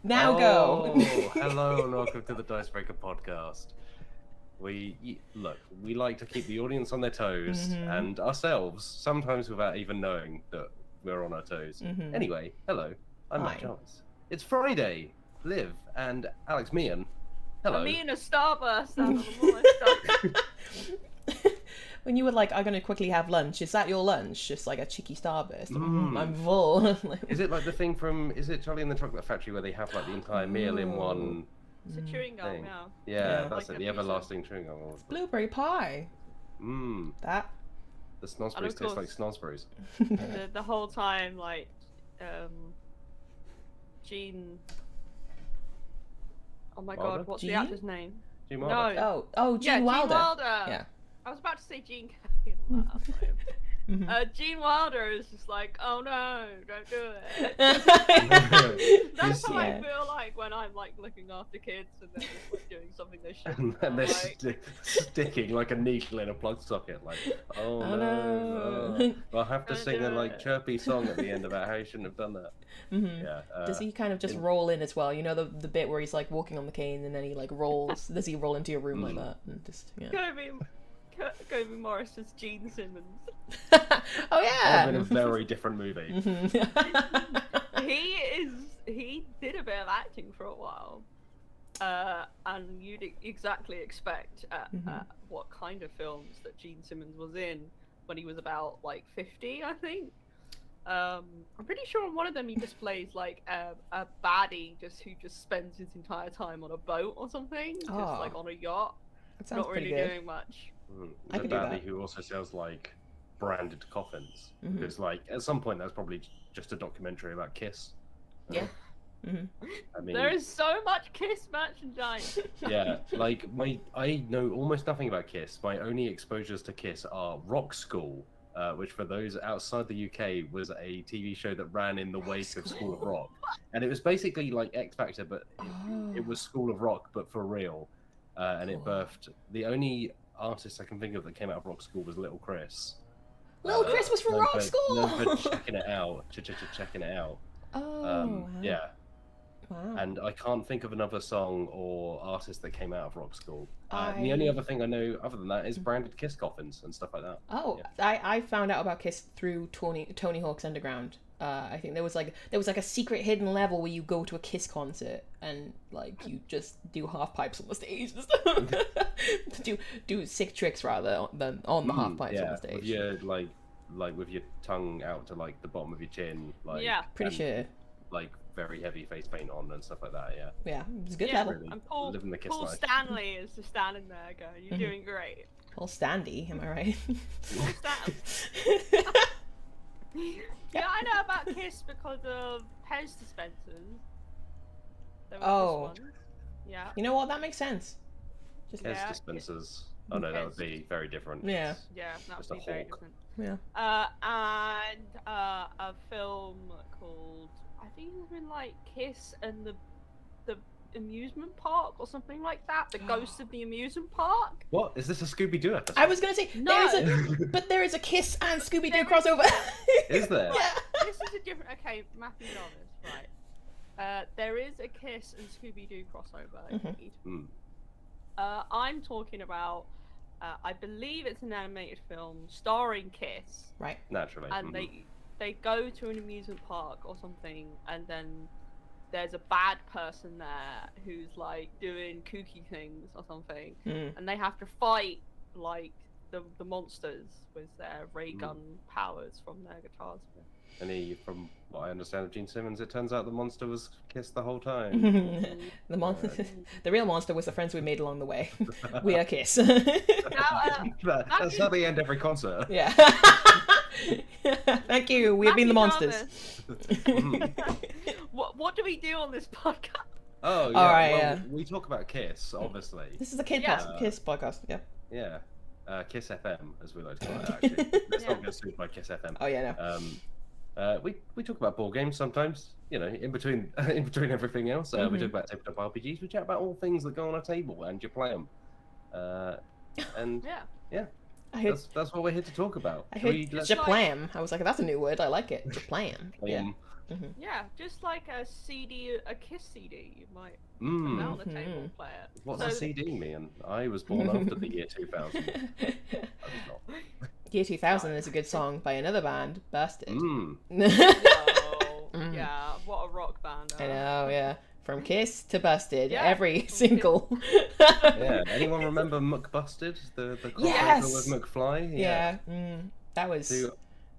Now go. Hello and welcome to the Dicebreaker podcast. We like to keep the audience on their toes and ourselves, sometimes without even knowing that we're on our toes. Anyway, hello, I'm Matt Jarvis. It's Friday. Liv and Alex Meehan. Hello. I'm eating a Starburst out of the morning. When you were like, I'm going to quickly have lunch, is that your lunch? Just like a cheeky Starburst? I'm full. Is it like the thing from, is it Charlie and the Chocolate Factory where they have like the entire meal in one It's a chewing gum, thing? yeah. That's like it, the everlasting chewing gum. Blueberry pie. That. The snozzberries taste like snozzberries. The whole time, like, Gene... Oh my Wilder? god, what's Gene? the actor's name? Gene Wilder. No. Oh, Gene Wilder. Gene Wilder. Yeah. I was about to say Gene Gene Wilder is just like, oh no, don't do it. That's how I feel like when I'm like looking after kids and they're just like doing something they shouldn't. And they're sticking like a needle in a plug socket, like, oh no. I'll have to sing a like chirpy song at the end about how you shouldn't have done that. Yeah. Does he kind of just roll in as well? You know the bit where he's like walking on the cane and then he like rolls. Does he roll into your room like that? And just Kobe Morris as Gene Simmons. Oh yeah. In a very different movie. He did a bit of acting for a while, and you'd exactly expect what kind of films that Gene Simmons was in when he was about like 50, I think. I'm pretty sure on one of them he just plays like a baddie who just spends his entire time on a boat or something, just like on a yacht. That sounds not really pretty good. doing much. I The could do baddie that. who also sells like branded coffins. Because like at some point that's probably just a documentary about Kiss. Yeah. I mean, There is so much Kiss merchandise. yeah, like I know almost nothing about Kiss. My only exposures to Kiss are Rock School, which for those outside the UK was a TV show that ran in the wake of School of Rock, and it was basically like X Factor, but it was School of Rock, but for real. And it birthed the only artist I can think of that came out of Rock School was Little Chris. Little Chris was from Rock School. Known for checking it out, checking it out. Oh. Yeah. Wow. And I can't think of another song or artist that came out of Rock School. The only other thing I know other than that is branded Kiss coffins and stuff like that. Oh, yeah. I found out about Kiss through Tony Hawk's Underground. I think there was like a secret hidden level where you go to a Kiss concert and like you just do half pipes on the stage and stuff. do sick tricks rather than on the half pipes on the stage. With your like with your tongue out to like the bottom of your chin, like pretty sure. Like very heavy face paint on and stuff like that. Yeah, it's a good level. Really And Paul life. Stanley is just standing there going, "You're doing great." Paul Standy, am I right? Paul Stan. Yeah, I know about Kiss because of Pez dispensers. There was this one. Yeah. You know what? That makes sense. Just Pez dispensers. Oh no, that would be very different. Yeah. Yeah, that Just would a be very hawk. different. Yeah. And a film called, I think it's been like Kiss and the amusement park or something like that. The Ghost of the Amusement Park. What is this, a Scooby-Doo episode? I was gonna say No. there is a Kiss and Scooby-Doo crossover. Is there? Yeah. This is a different. Okay, Matthew Jarvis, right? There is a Kiss and Scooby-Doo crossover. Indeed. I'm talking about. I believe it's an animated film starring Kiss. Right. Naturally. And they go to an amusement park or something, and then there's a bad person there who's like doing kooky things or something, and they have to fight like the monsters with their ray gun powers from their guitars. From what I understand of Gene Simmons, it turns out the monster was Kiss the whole time. The real monster was the friends we made along the way. We are Kiss. That's how they end every concert. Yeah. Thank you. We have been the monsters. What do we do on this podcast? Oh yeah. Alright, we talk about Kiss, obviously. This is a Kiss podcast. Yeah. Yeah. Kiss FM, as we like to call it. Actually, let's not get sued by Kiss FM. Oh yeah. No. We talk about board games sometimes, you know, in between everything else. We talk about tabletop RPGs. We chat about all things that go on a table and you play them. And that's what we're here to talk about. I heard Japlam. I was like, that's a new word. I like it. Japlam. Yeah. Yeah, just like a CD, a Kiss CD, you might put Mm. that on the table and play it. What's So- a CD mean? I was born after the year 2000. I was not. Year 2000 is a good song by another band, Busted. Mm. Whoa, yeah, what a rock band. I know, yeah. From Kiss to Busted, Yeah, every from single. Yeah. Anyone remember McBusted? The crossover Yes! with McFly? Yeah, that was So,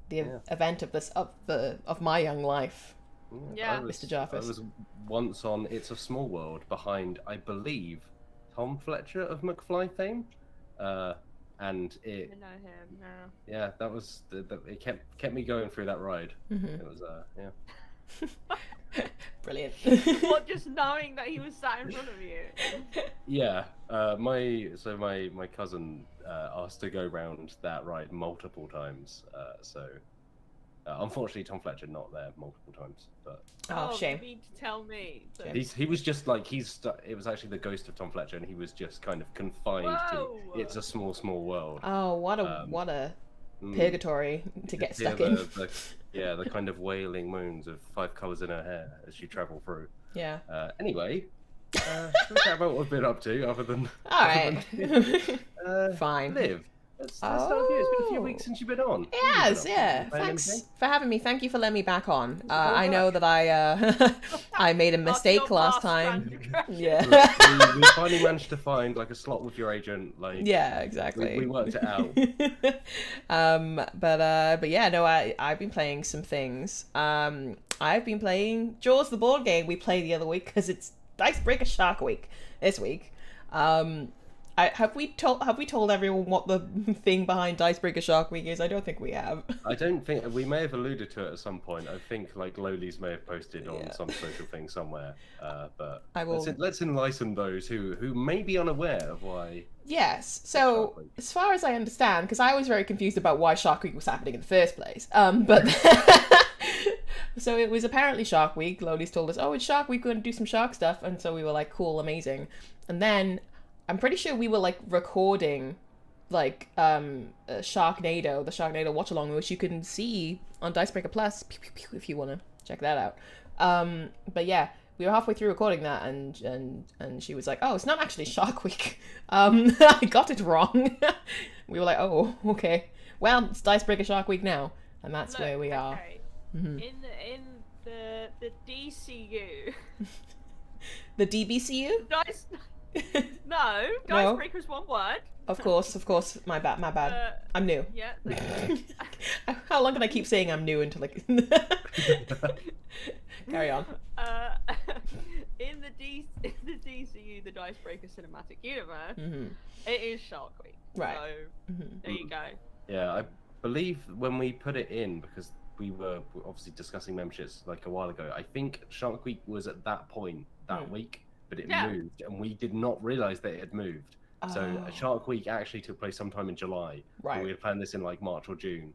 the yeah. event of my young life. Yeah. Mr. Jarvis. I was once on It's a Small World behind, I believe, Tom Fletcher of McFly fame. And I it, know him now. yeah, that was it kept me going through that ride. Mhm. It was yeah. Brilliant. What, just knowing that he was sat in front of you? Yeah, my cousin asked to go round that ride multiple times. So unfortunately, Tom Fletcher not there multiple times. But Oh, shame. You mean to tell me? That... he was just like it was actually the ghost of Tom Fletcher, and he was just kind of confined Whoa! to It's a Small World. Oh, what a Mm. purgatory to get Yeah, stuck in. the kind of wailing moans of 5 colours in her hair as you travel through. Yeah. Anyway, let's chat about what I've been up to, other than All right. Fine. Liv. Let's start with you. It's been a few weeks since you've been on. Yes, What have you been up to? yeah. Playing Thanks anything? for having me. Thank you for letting me back on. Welcome I know back. that I I made a After mistake your last past time. transgression. Yeah. Look, we finally managed to find like a slot with your agent. Like, Yeah, exactly. we worked it out. But yeah, no, I've been playing some things. I've been playing Jaws the board game we played the other week because it's Dicebreaker Shark Week this week. Have we told everyone what the thing behind Dicebreaker Shark Week is? I don't think we have. I don't think we may have alluded to it at some point. I think like Lolies may have posted on Yeah. some social thing somewhere. But I will- let's enlighten those who may be unaware of why. Yes. Shark So, Week. as far as I understand, because I was very confused about why Shark Week was happening in the first place. But so it was apparently Shark Week. Loli's told us, "Oh, it's Shark Week. We're going to do some shark stuff," and so we were like, "Cool, amazing." And then I'm pretty sure we were like recording like Sharknado, the Sharknado watch along, which you can see on Dicebreaker Plus pew, pew, pew, if you want to check that out. But yeah, we were halfway through recording that, and she was like, "Oh, it's not actually Shark Week. I got it wrong." We were like, "Oh, okay. Well, it's Dicebreaker Shark Week now," and that's Look, where we are. okay. Mhm. In the DCU, The DBCU? Dice. No, No. Dicebreaker's one word. Of course. My bad. I'm new. Yeah. There you go. How long can I keep saying I'm new until like carry on? In the DCU, the Dicebreaker cinematic universe, Hmm. it is Shark Week. Right. So Hmm. there you go. Yeah, I believe when we put it in, because we were obviously discussing memberships like a while ago, I think Shark Week was at that point that week, but it Yeah. moved, and we did not realise that it had moved. So Oh. Shark Week actually took place sometime in July. Right. But we had planned this in like March or June,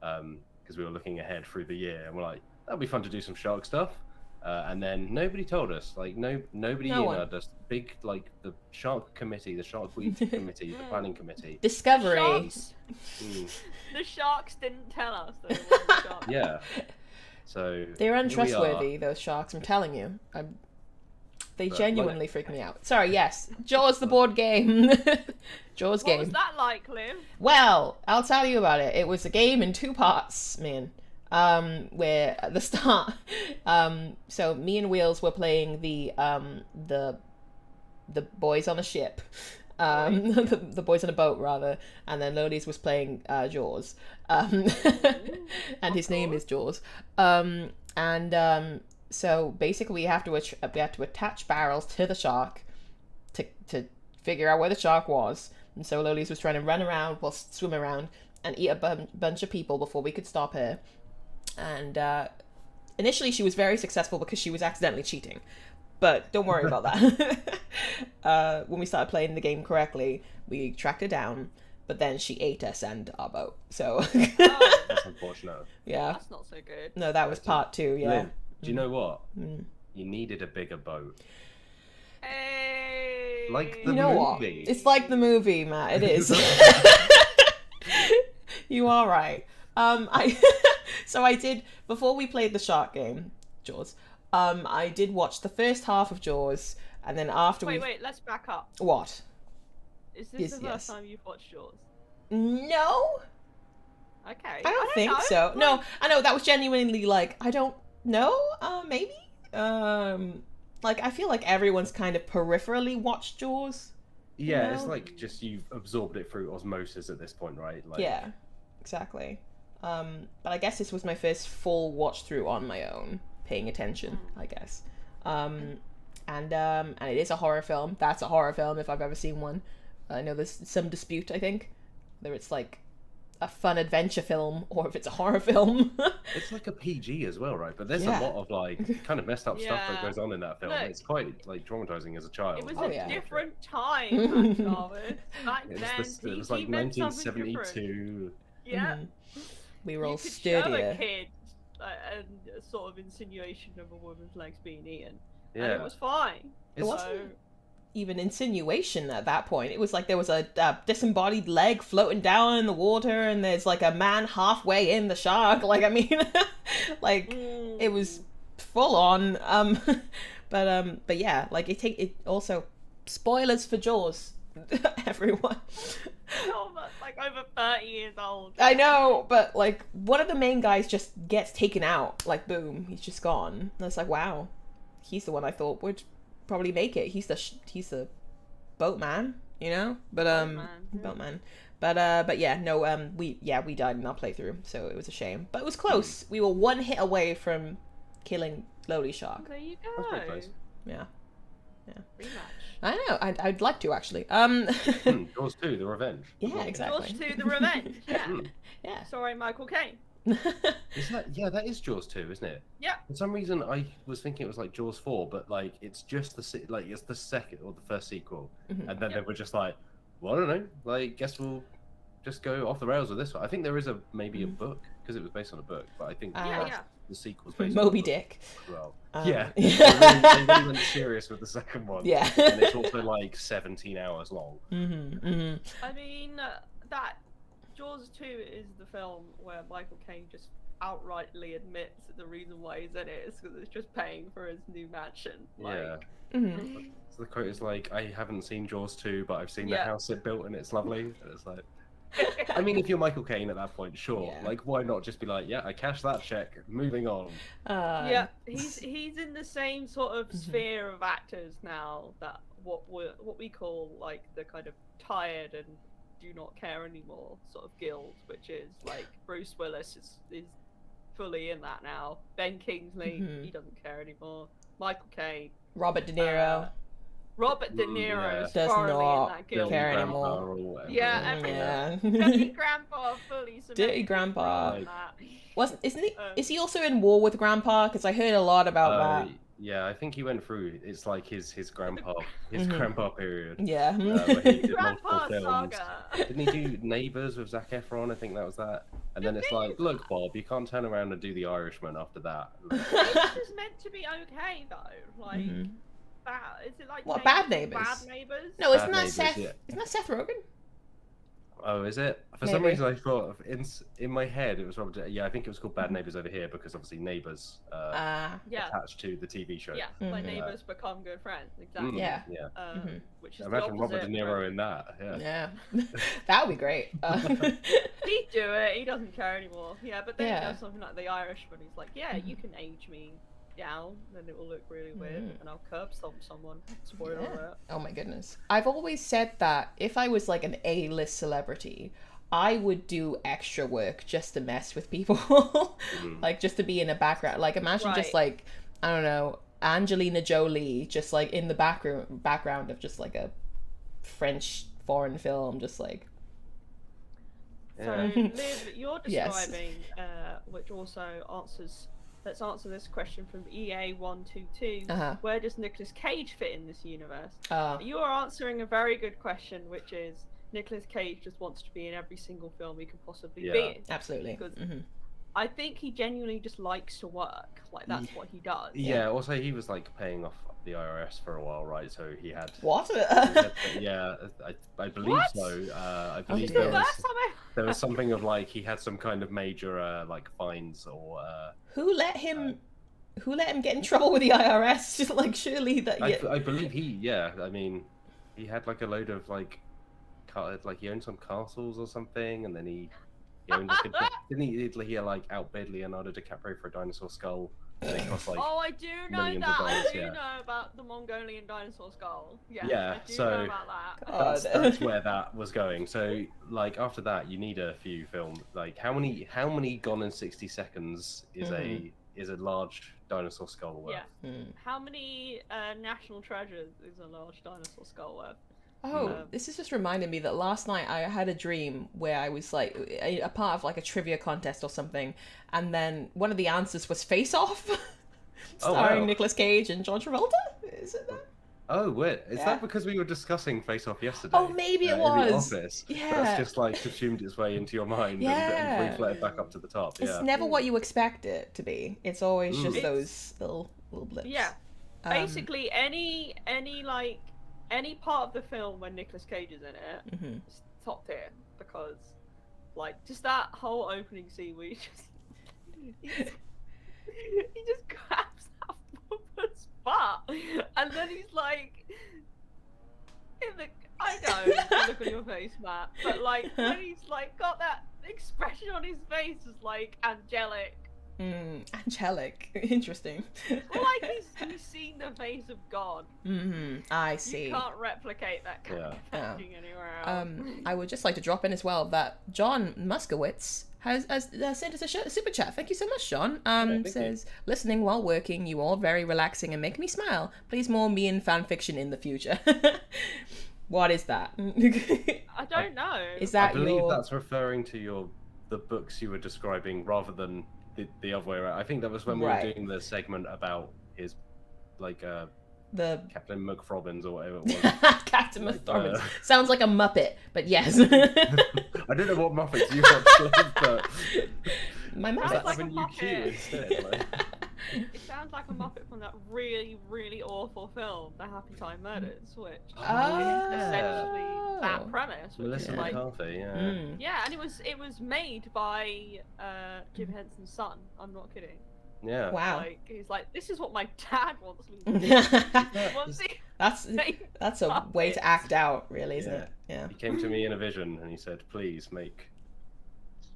because we were looking ahead through the year, and we're like, that'd be fun to do some shark stuff. And then nobody told us, like nobody No one. emailed us. Big like the Shark Committee, the Shark Week Committee, the planning committee. Discovery. Sharks. Mm, The sharks didn't tell us that it wasn't sharks. yeah. So They're here we untrustworthy, those sharks, I'm telling you. They But, genuinely freak me out. Sorry, yes. Jaws the board game. Jaws What game. was that like, Liv? Well, I'll tell you about it. It was a game in 2 parts, man. Where at the start, so me and Wheels were playing the boys on a ship, the boys on a boat rather, and then Lodi's was playing Jaws, and his name is Jaws, so basically we have to attach barrels to the shark to figure out where the shark was, and so Loli's was trying to run around, well, swim around, and eat a bunch of people before we could stop her. And initially she was very successful because she was accidentally cheating, but don't worry about that. When we started playing the game correctly, we tracked her down, but then she ate us and our boat, so Oh, That's unfortunate. yeah, that's not so good. no, that was part 2. Yeah. Lynn, do you know what? Mm. You needed a bigger boat. Hey. Like the You know what, movie. it's like the movie, Matt. It is. You are right. So I did, before we played the shark game, Jaws, I did watch the first half of Jaws, and then after Wait, let's back up. What? Is this Yes, the first time you've watched Jaws? No? Okay. I don't think know. so. Like, No, I know, that was genuinely like, I don't know, maybe? Like, I feel like everyone's kind of peripherally watched Jaws. Yeah, No. it's like just you've absorbed it through osmosis at this point, right? Like, Yeah, exactly. But I guess this was my first full watch through on my own, paying attention, I guess. And it is a horror film. That's a horror film if I've ever seen one. I know there's some dispute, I think, whether it's like a fun adventure film or if it's a horror film. It's like a PG as well, right? But there's Yeah. a lot of like kind of messed up stuff that Yeah. goes on in that film. Look, It's quite like traumatizing as a child. It was Oh, a yeah. different time, Jarvis. Back It then, was, it was PG like meant something different. 1972. Yeah. We were all You could show a sturdier. kid and a sort of insinuation of a woman's legs being eaten. Yeah, And it was fine. It wasn't So, even insinuation at that point. It was like there was a disembodied leg floating down in the water, and there's like a man halfway in the shark. Like, I mean, like it was full on. But yeah, like it also spoilers for Jaws, everyone. oh, that's like over 30 years old. I know, but like one of the main guys just gets taken out. Like, boom, he's just gone. And it's like, wow, he's the one I thought would probably make it. He's the boatman, you know. But boatman. But yeah, no. We died in our playthrough, so it was a shame. But it was close. We were one hit away from killing Lily Shark. There you That's pretty go. close. Yeah. Rematch. I know. I'd like to actually. Jaws 2, The Revenge. Yeah, exactly. Jaws 2, The Revenge. Yeah. Yeah. Sorry, Michael Caine. Is that that is Jaws 2, isn't it? Yeah. For some reason, I was thinking it was like Jaws 4, but like it's just it's the second or the first sequel, Mhm. and then Yeah. they were just like, well, I don't know, like guess we'll just go off the rails with this one. I think there is maybe a book because it was based on a book, but I think Yeah. the sequel's based on a Moby book Dick. as well. Yeah. They really went serious with the second one. Yeah. And it's also like 17 hours long. I mean, that Jaws 2 is the film where Michael Caine just outrightly admits that the reason why he's in it is because it's just paying for his new mansion. Yeah. Mhm. So the quote is like, I haven't seen Jaws 2, but I've seen the Yeah. house it built and it's lovely. And it's like, I mean, if you're Michael Caine at that point, sure. Yeah. Like, why not just be like, yeah, I cashed that check, moving on. Yeah, he's in the same sort of sphere of actors now that what we call like the kind of tired and do not care anymore sort of guild, which is like Bruce Willis is fully in that now. Ben Kingsley, he doesn't care anymore. Michael Caine, Robert De Niro. Robert De Niro is Does thoroughly not in that guild. care Dirty anymore. Grandpa or whatever. Yeah, Yeah. Dirty Grandpa fully cemented Dirty Grandpa. in that. Isn't he? Is he also in War with Grandpa? Because I heard a lot about that. Yeah, I think he went through. It's like his grandpa, Mhm. grandpa period. Yeah. Where he did multiple Grandpa films. saga. Didn't he do Neighbours with Zac Efron? I think that was that. And then it's like, look, Bob, you can't turn around and do The Irishman after that. This is meant to be okay though. Like, is it like What, Neighbours Bad or Neighbours? Bad Neighbours? No, isn't Bad that Neighbours, Seth? yeah. Isn't that Seth Rogen? Oh, is it? For some Maybe. reason, I thought in my head it was Robert. Yeah, I think it was called Bad Neighbours over here because obviously Neighbours Yeah. attached to the TV show. Yeah, like neighbours become good friends. Exactly. Yeah. Yeah. Which is Imagine the Robert opposite De Niro from- in that. Yeah. Yeah. That would be great. He'd do it. He doesn't care anymore. Yeah, but then Yeah. he does something like The Irishman. He's like, yeah, you can age me down, and it will look really weird, and I'll curb stomp someone. Spoiler alert. Oh my goodness. I've always said that if I was like an A-list celebrity, I would do extra work just to mess with people. Like just to be in a background. Like imagine just like, I don't know, Angelina Jolie just like in the background of just like a French foreign film, just like. So, Liv, you're Yes. describing, which also answers. Let's answer this question from EA122. Where does Nicolas Cage fit in this universe? You are answering a very good question, which is Nicolas Cage just wants to be in every single film he can possibly be in. Absolutely. Because I think he genuinely just likes to work. Like that's what he does. Yeah. Also, he was like paying off the IRS for a while, right? So he had. What? Yeah, I believe What? so. I Oh, believe dear. there was something of like he had some kind of major like fines or. Who let him get in trouble with the IRS? Just like surely that. Yeah. I believe he. Yeah, I mean, he had like a load of like he owned some castles or something, and then he owned didn't he like outbid Leonardo DiCaprio for a dinosaur skull? And it cost like Oh, I do know millions of that. dollars, I do yeah. know about the Mongolian dinosaur skull. Yes, Yeah, I do so- know about that. God. that's where that was going. So like after that, you need a few films. Like how many Gone in 60 Seconds is a large dinosaur skull worth? Yeah. Hmm. How many national treasures is a large dinosaur skull worth? Oh, this is just reminding me that last night I had a dream where I was like a part of like a trivia contest or something, and then one of the answers was Face Off, starring wow. Nicolas Cage and John Travolta. Is it that? Oh, wait. Is Yeah. that because we were discussing Face Off yesterday? Oh, maybe it in was. the office. Yeah. That's just like consumed its way into your mind Yeah. and reflected back up to the top. It's Yeah. never what you expect it to be. It's always just It's- those little blips. Yeah. Um, Basically, any part of the film when Nicolas Cage is in it, mhm. it's top tier because, like, just that whole opening scene where he just grabs that woman's butt, and then he's like, I know, look on your face, Matt, but like when he's like got that expression on his face is like angelic. Angelic. Interesting. Well, like he's seen the face of God. I see. You can't replicate that kind of Yeah. acting anywhere else. I would just like to drop in as well that John Muskowitz has sent us a super chat. Thank you so much, John. thank Says, listening while working, you all very relaxing and make me smile. Please more Meehan fan fiction in the future. What is that? I don't know. Is that I believe your... that's referring to the books you were describing rather than the other way around. I think that was when we were Right. doing the segment about his like the Captain McFrobbins or whatever it was. Captain Like, Muskowitz? Sounds like a Muppet, but yes. I don't know what Muppets you watched, but My Sounds Muppets. like a having you cue Muppet. instead. Like... It sounds like a Muppet from that really, really awful film, The Happy Time Murders, which Oh. is essentially that premise. Which Melissa is like, McCarthy, yeah. Mm. yeah, and it was made by Jim Henson's son. I'm not kidding. Yeah. Wow. Like he's like, this is what my dad wants me to do. He wants me to make That's a way to Muppets. act out, really, isn't Yeah. it? Yeah. He came to me in a vision and he said, "Please make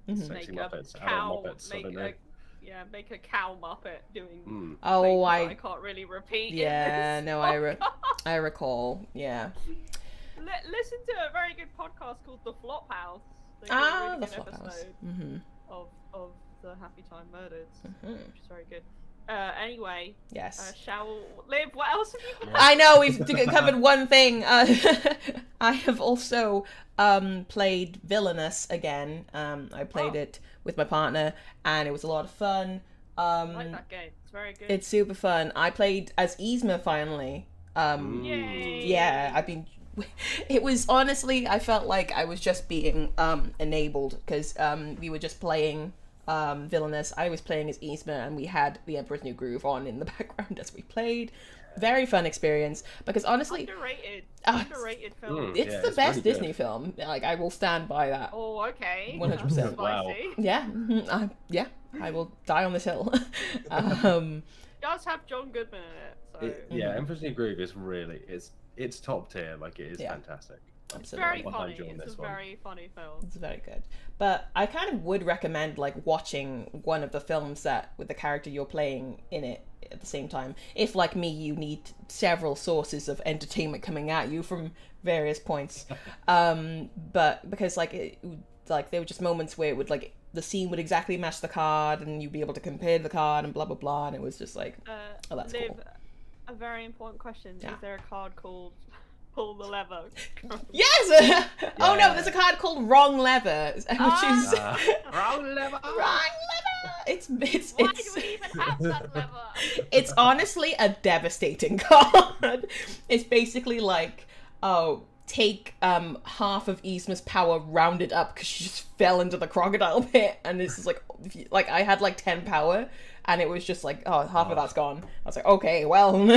Mhm. sexy Make a Muppets, cow, adult Muppets." I don't know. make a cow Muppet doing Mm. Oh, things that I I can't really repeat. in yeah, this no, podcast. I recall. Yeah. Listen to a very good podcast called The Flop House. They did a Ah, really the good Flophouse. episode Mm-hmm. of the Happy Time Murders, Mhm. which is very good. Anyway, Yes. shall Liv? What else have you got? I know we've covered one thing. I have also played Villainous again. I played it with my partner, and it was a lot of fun. I like that game. It's very good. It's super fun. I played as Yzma finally. Yay! Yeah, I've been. It was honestly, I felt like I was just being enabled because we were just playing Villainous. I was playing as Yzma, and we had The Emperor's New Groove on in the background as we played. Very fun experience because honestly, Underrated. Ah, Underrated film. Mm. it's Yeah, the it's best really Disney good. film. Like I will stand by that. Oh, okay. 100%. That's Wow. spicy. Yeah, yeah, I will die on this hill. It does have John Goodman in it, so Yeah, Emperor's New Groove is really it's top tier. Like it is Yeah. fantastic. it's very Behind funny. you on It's this a one. very funny film. It's very good. But I kind of would recommend like watching one of the films that with the character you're playing in it at the same time. If like me, you need several sources of entertainment coming at you from various points. But because like there were just moments where it would like the scene would exactly match the card and you'd be able to compare the card and blah blah blah, and it was just like oh, that's Liv, cool. a very important question. Yeah. Is there a card called Pull the Lever? Yes. Oh no, Yeah. there's a card called Wrong Lever, which is Wrong lever. Wrong Lever. It's Why it's do we even have that lever? it's honestly a devastating card. It's basically like, oh, take half of Yzma's power rounded up because she just fell into the crocodile pit, and this is like I had like 10 power, and it was just like, oh, half of that's gone. I was like, okay, well.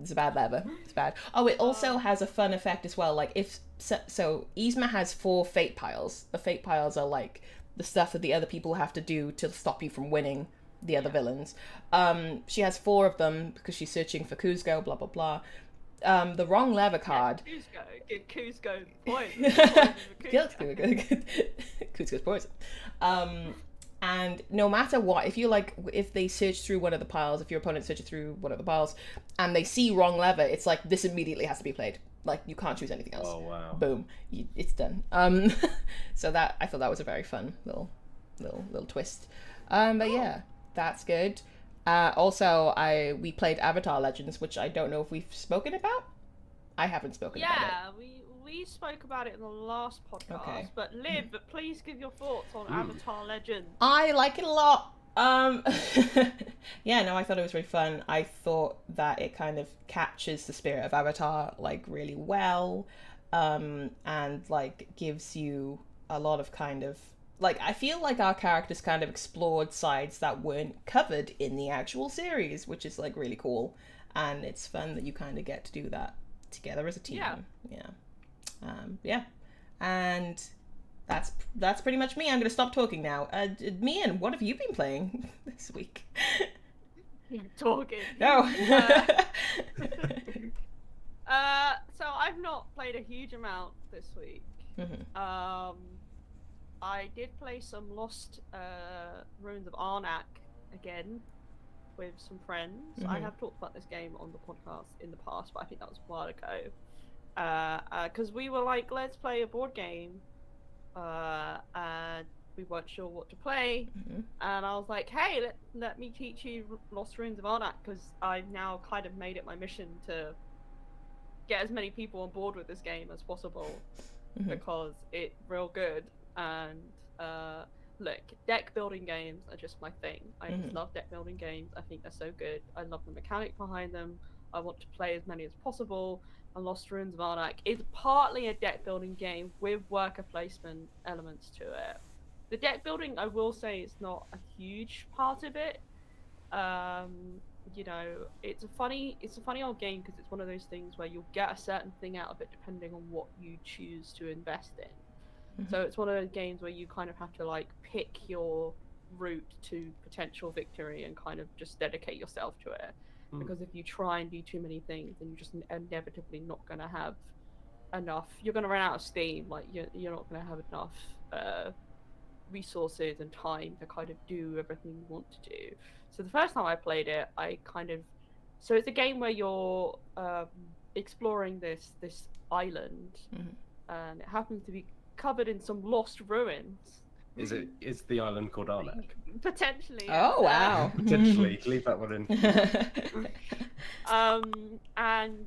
It's a bad lever. It's bad. Oh, it also has a fun effect as well. Like if so Yzma has 4 fate piles. The fate piles are like the stuff that the other people have to do to stop you from winning the other villains. She has 4 of them because she's searching for Kuzco, blah blah blah. The wrong lever card. Give Kuzco poison. Kuzco's poison. And no matter what, if they search through one of the piles, if your opponent searches through one of the piles, and they see wrong lever, it's like, this immediately has to be played. Like, you can't choose anything else. Oh wow! Boom, it's done. So I thought that was a very fun little twist. But yeah, that's good. Also, we played Avatar Legends, which I don't know if we've spoken about. I haven't spoken about it. Yeah, we spoke about it in the last podcast. Okay. But Liv, please give your thoughts on Avatar Legends. I like it a lot. Yeah, no, I thought it was really fun. I thought that it kind of captures the spirit of Avatar like really well, and like gives you a lot of kind of like, I feel like our characters kind of explored sides that weren't covered in the actual series, which is like really cool, and it's fun that you kind of get to do that together as a team. Yeah, and that's pretty much me. I'm gonna stop talking now. Meehan, what have you been playing this week? Keep talking. No. So I've not played a huge amount this week. Mm-hmm. I did play some Lost Ruins of Arnak again with some friends. Mm-hmm. I have talked about this game on the podcast in the past, but I think that was a while ago. Because we were like, let's play a board game, and we weren't sure what to play. Mm-hmm. And I was like, hey, let me teach you Lost Ruins of Arnak, because I've now kind of made it my mission to get as many people on board with this game as possible, Mm-hmm. because it's real good. And look, deck building games are just my thing. I Mm-hmm. just love deck building games. I think they're so good. I love the mechanic behind them. I want to play as many as possible. And Lost Ruins of Arnak is partly a deck building game with worker placement elements to it. The deck building, I will say, is not a huge part of it. You know, it's a funny old game, because it's one of those things where you'll get a certain thing out of it depending on what you choose to invest in. Mm-hmm. So it's one of those games where you kind of have to like pick your route to potential victory and kind of just dedicate yourself to it. Because if you try and do too many things, then you're just inevitably not going to have enough. You're going to run out of steam. Like you're not going to have enough resources and time to kind of do everything you want to do. So the first time I played it, so it's a game where you're exploring this island, Mm-hmm. and it happens to be covered in some lost ruins. Is the island called Arnak? Potentially. Oh, wow. Potentially. Leave that one in. And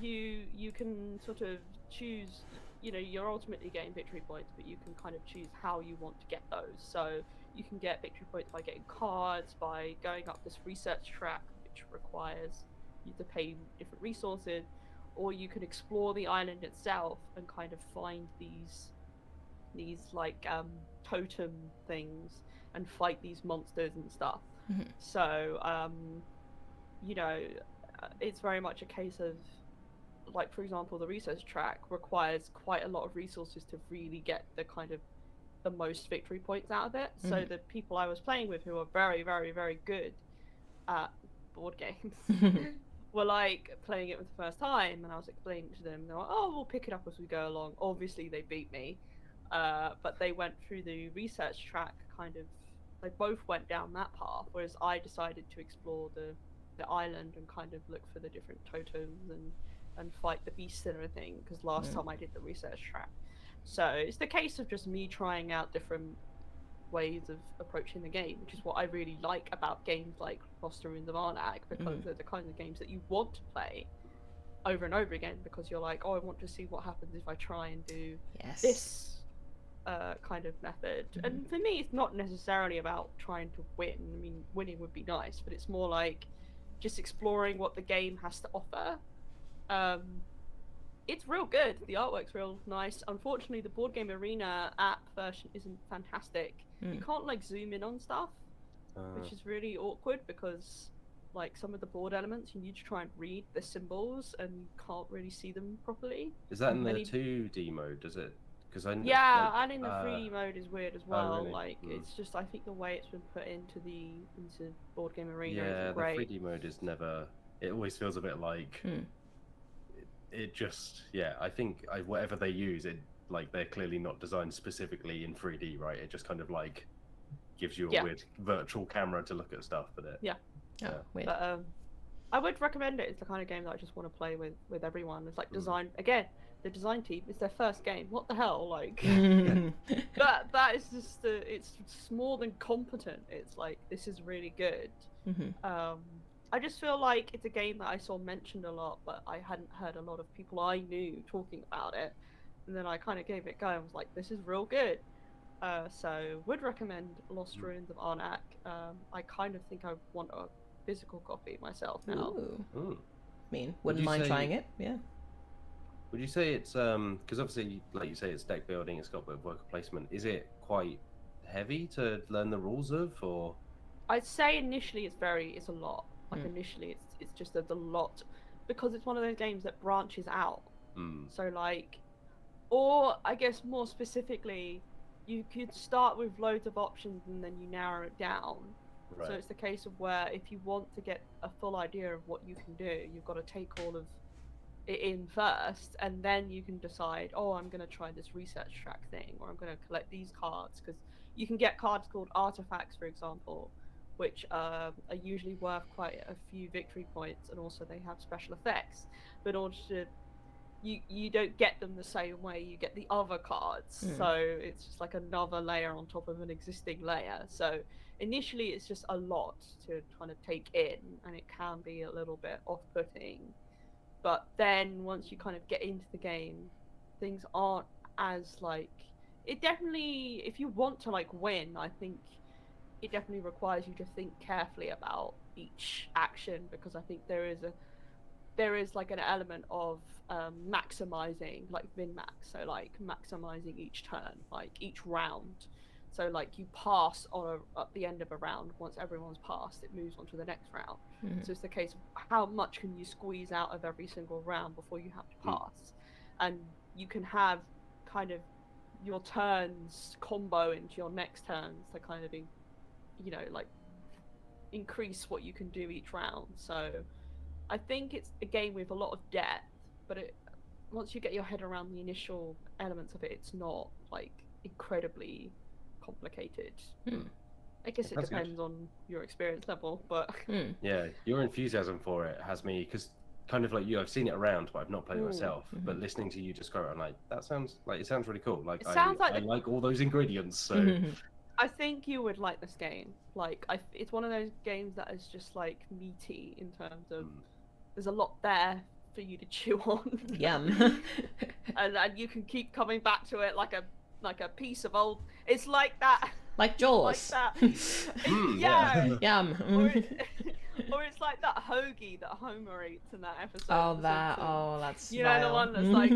you can sort of choose, you know, you're ultimately getting victory points, but you can kind of choose how you want to get those. So you can get victory points by getting cards, by going up this research track, which requires you to pay different resources, or you can explore the island itself and kind of find these like totem things and fight these monsters and stuff. Mm-hmm. So you know, it's very much a case of, like, for example, the research track requires quite a lot of resources to really get the kind of the most victory points out of it. Mm-hmm. So the people I was playing with, who are very, very, very good at board games, were like playing it for the first time, and I was explaining to them, they're like, oh, we'll pick it up as we go along. Obviously they beat me, but they went through the research track, kind of, they both went down that path, whereas I decided to explore the island and kind of look for the different totems and fight the beasts and everything, because last time I did the research track. So it's the case of just me trying out different ways of approaching the game, which is what I really like about games like Lost Ruins of Arnak, because they're the kinds of games that you want to play over and over again, because you're like, oh, I want to see what happens if I try and do this kind of method. And for me, it's not necessarily about trying to win. I mean, winning would be nice, but it's more like just exploring what the game has to offer. it's real good. The artwork's real nice. Unfortunately, the Board Game Arena app version isn't fantastic. You can't like zoom in on stuff, which is really awkward because like some of the board elements you need to try and read the symbols and you can't really see them properly. Is that in the 2D mode? Does it? Because I yeah, and in the 3D mode is weird as well. really? Like it's just I think the way it's been put into Board Game Arena yeah, isn't great. the 3D mode is never. It always feels a bit like. It just I think whatever they use it like they're clearly not designed specifically in 3D, right? It just kind of like gives you a weird virtual camera to look at stuff, but weird. But I would recommend it. It's the kind of game that I just want to play with everyone. It's like design again. The design team, it's their first game. What the hell, like that is just it's more than competent. It's like this is really good. I just feel like it's a game that I saw mentioned a lot, but I hadn't heard a lot of people I knew talking about it. And then I kind of gave it a go and was like, this is real good. So would recommend Lost Ruins of Arnak. I kind of think I want a physical copy myself now. Ooh. I mean, wouldn't mind trying it. Yeah. Would you say it's because obviously, like you say, it's deck building, it's got a bit of worker placement. Is it quite heavy to learn the rules of, or? I'd say initially it's a lot. Like initially it's just a lot because it's one of those games that branches out. So like, or I guess more specifically, you could start with loads of options and then you narrow it down. Right. So it's the case of where if you want to get a full idea of what you can do, you've got to take all of it in first, and then you can decide, oh, I'm going to try this research track thing, or I'm going to collect these cards, because you can get cards called artifacts, for example, which are usually worth quite a few victory points, and also they have special effects. But in order to, you don't get them the same way you get the other cards, so it's just like another layer on top of an existing layer. So initially it's just a lot to kind of take in, and it can be a little bit off-putting. But then once you kind of get into the game, things aren't as like, it definitely, if you want to like win, I think it definitely requires you to think carefully about each action, because I think there is like an element of maximizing, like min-max, so like maximizing each turn, like each round. So like you pass at the end of a round, once everyone's passed, it moves on to the next round. So it's the case of how much can you squeeze out of every single round before you have to pass. And you can have kind of your turns combo into your next turns to kind of like increase what you can do each round. So I think it's a game with a lot of depth, but once you get your head around the initial elements of it, it's not like incredibly complicated. I guess it depends on your experience level, but yeah, your enthusiasm for it has me, because kind of like you, I've seen it around, but I've not played it myself. But listening to you describe it, I'm like, it sounds really cool. Like I like all those ingredients. So I think you would like this game. Like it's one of those games that is just like meaty in terms of there's a lot there for you to chew on. Yum. and you can keep coming back to it like a piece of old. It's like that. Like Jaws. Like that. Yeah. Yum. Or it's like that hoagie that Homer eats in that episode. That's you know, the one that's like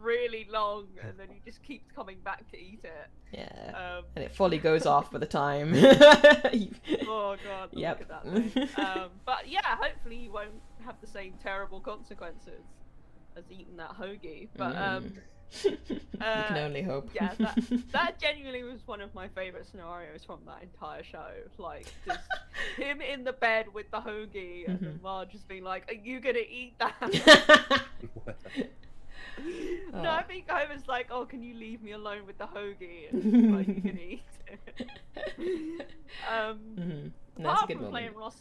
really long, and then he just keeps coming back to eat it. Yeah. And it fully goes off by the time. Oh god. Yep. Look at that thing. But yeah, hopefully you won't have the same terrible consequences as eating that hoagie. But you can only hope. Yeah, that genuinely was one of my favorite scenarios from that entire show. Like just him in the bed with the hoagie and then Marge just being like, "Are you gonna eat that?" No, I think I was like, "Oh, can you leave me alone with the hoagie?" And like, you can eat it. That's a good moment. Playing Ross.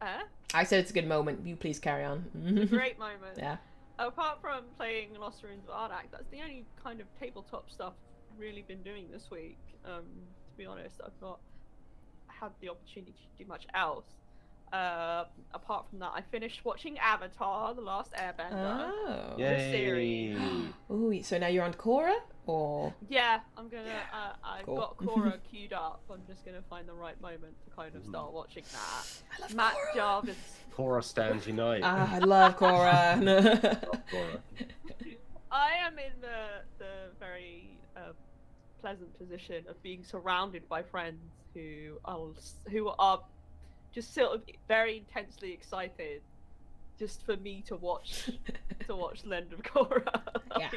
I said it's a good moment. You please carry on. It's a great moment. Yeah. Apart from playing Lost Ruins of Arnak, that's the only kind of tabletop stuff I've really been doing this week. To be honest, I've not had the opportunity to do much else. Apart from that, I finished watching Avatar: The Last Airbender. Oh. The series. Ooh, so now you're on Korra, or Yeah, I'm gonna. I've Cool. got Korra queued up. I'm just gonna find the right moment to kind of start watching that. I love Matt Korra. Jarvis. Korra stands unite. I love Korra. Love Korra. I am in the very pleasant position of being surrounded by friends who are just sort of very intensely excited just for me to watch Legend of Korra. Yeah.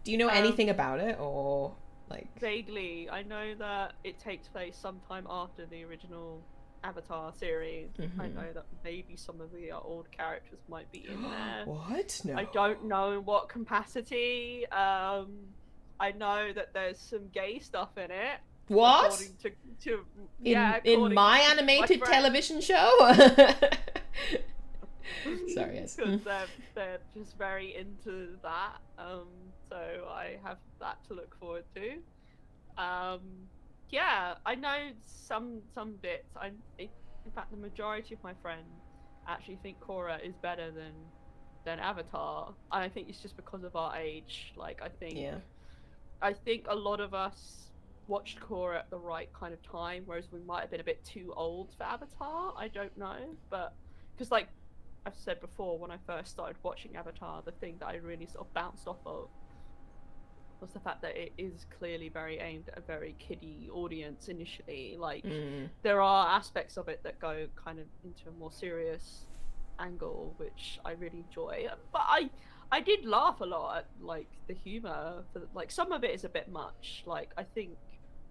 Do you know anything about it, or like? Vaguely, I know that it takes place sometime after the original Avatar series. I know that maybe some of the old characters might be in there. What? No. I don't know in what capacity. I know that there's some gay stuff in it. What? According to In my to animated my television show? Sorry, yes. Because they're just very into that. So I have that to look forward to. Yeah, I know some bits. In fact, the majority of my friends actually think Korra is better than Avatar. And I think it's just because of our age. Like, I think a lot of us watched Korra at the right kind of time, whereas we might have been a bit too old for Avatar. I don't know, but because like I've said before, when I first started watching Avatar, the thing that I really sort of bounced off of was the fact that it is clearly very aimed at a very kiddie audience initially. Like, there are aspects of it that go kind of into a more serious angle, which I really enjoy. But I did laugh a lot at like the humor. Like, some of it is a bit much. Like, I think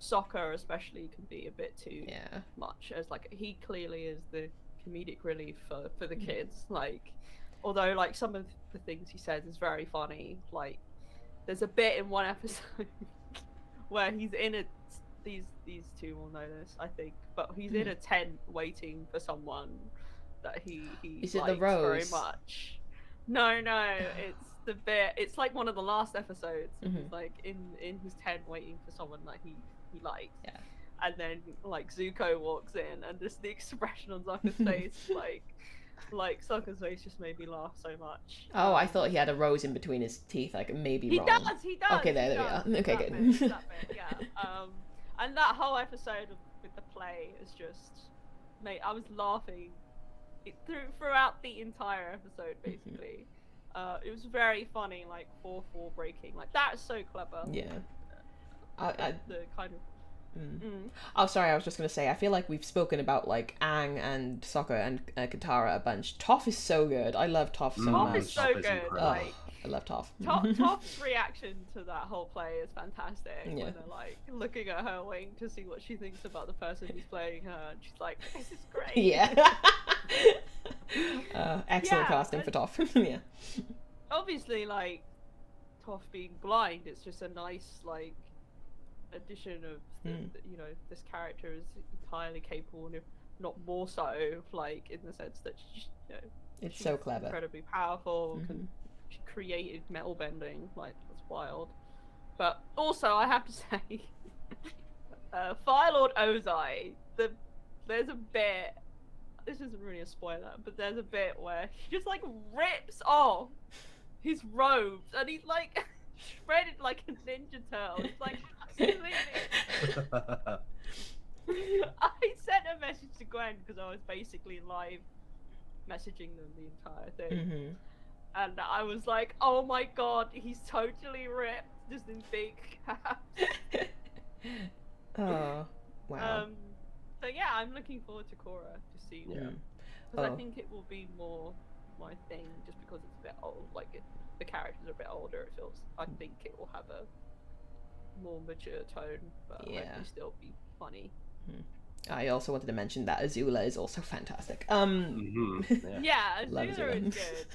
Sokka especially can be a bit too much, as like he clearly is the comedic relief for the kids. Like, although like some of the things he says is very funny. Like, there's a bit in one episode where he's in a these two will know this, I think, but he's in a tent waiting for someone that he is it likes the rose very much. No, it's the bit. It's like one of the last episodes. He's like in his tent waiting for someone that he likes. Yeah. And then like Zuko walks in, and just the expression on Sokka's face, like Sokka's face just made me laugh so much. Oh, I thought he had a rose in between his teeth. Like, maybe He wrong. does. Okay, there we are. Okay, that good. bit, yeah. And that whole episode with the play is just, mate, I was laughing throughout the entire episode, basically. It was very funny, like 4-4 breaking. Like, that is so clever. Yeah. The kind of. Oh, sorry, I was just going to say, I feel like we've spoken about, like, Aang and Sokka and Katara a bunch. Toph is so good. I love Toph so Toph much. is so good. Like, I love Toph. Toph's reaction to that whole play is fantastic. Yeah. When they're, like, looking at her waiting to see what she thinks about the person who's playing her. And she's like, this is great. Yeah. Excellent casting for Toph. Yeah. Obviously, like, Toph being blind, it's just a nice, like, addition of you know, this character is entirely capable, and if not more so, like, in the sense that she, you know, It's she's so clever. incredibly powerful. She created metal bending, like, that's wild. But also, I have to say, Fire Lord Ozai, there's a bit, this isn't really a spoiler, but there's a bit where he just, like, rips off his robes, and he's, like, shredded like a ninja turtle. It's like, absolutely. I sent a message to Gwen because I was basically live messaging them the entire thing. And I was like, oh my god, he's totally ripped, just in big caps. Oh, wow. So yeah, I'm looking forward to Korra to see them. Because I think it will be more my thing, just because it's a bit old. Like, the characters are a bit older, it feels. I think it will have a more mature tone, but hopefully still be funny. I also wanted to mention that Azula is also fantastic. Yeah, Love Azula Azula. is good.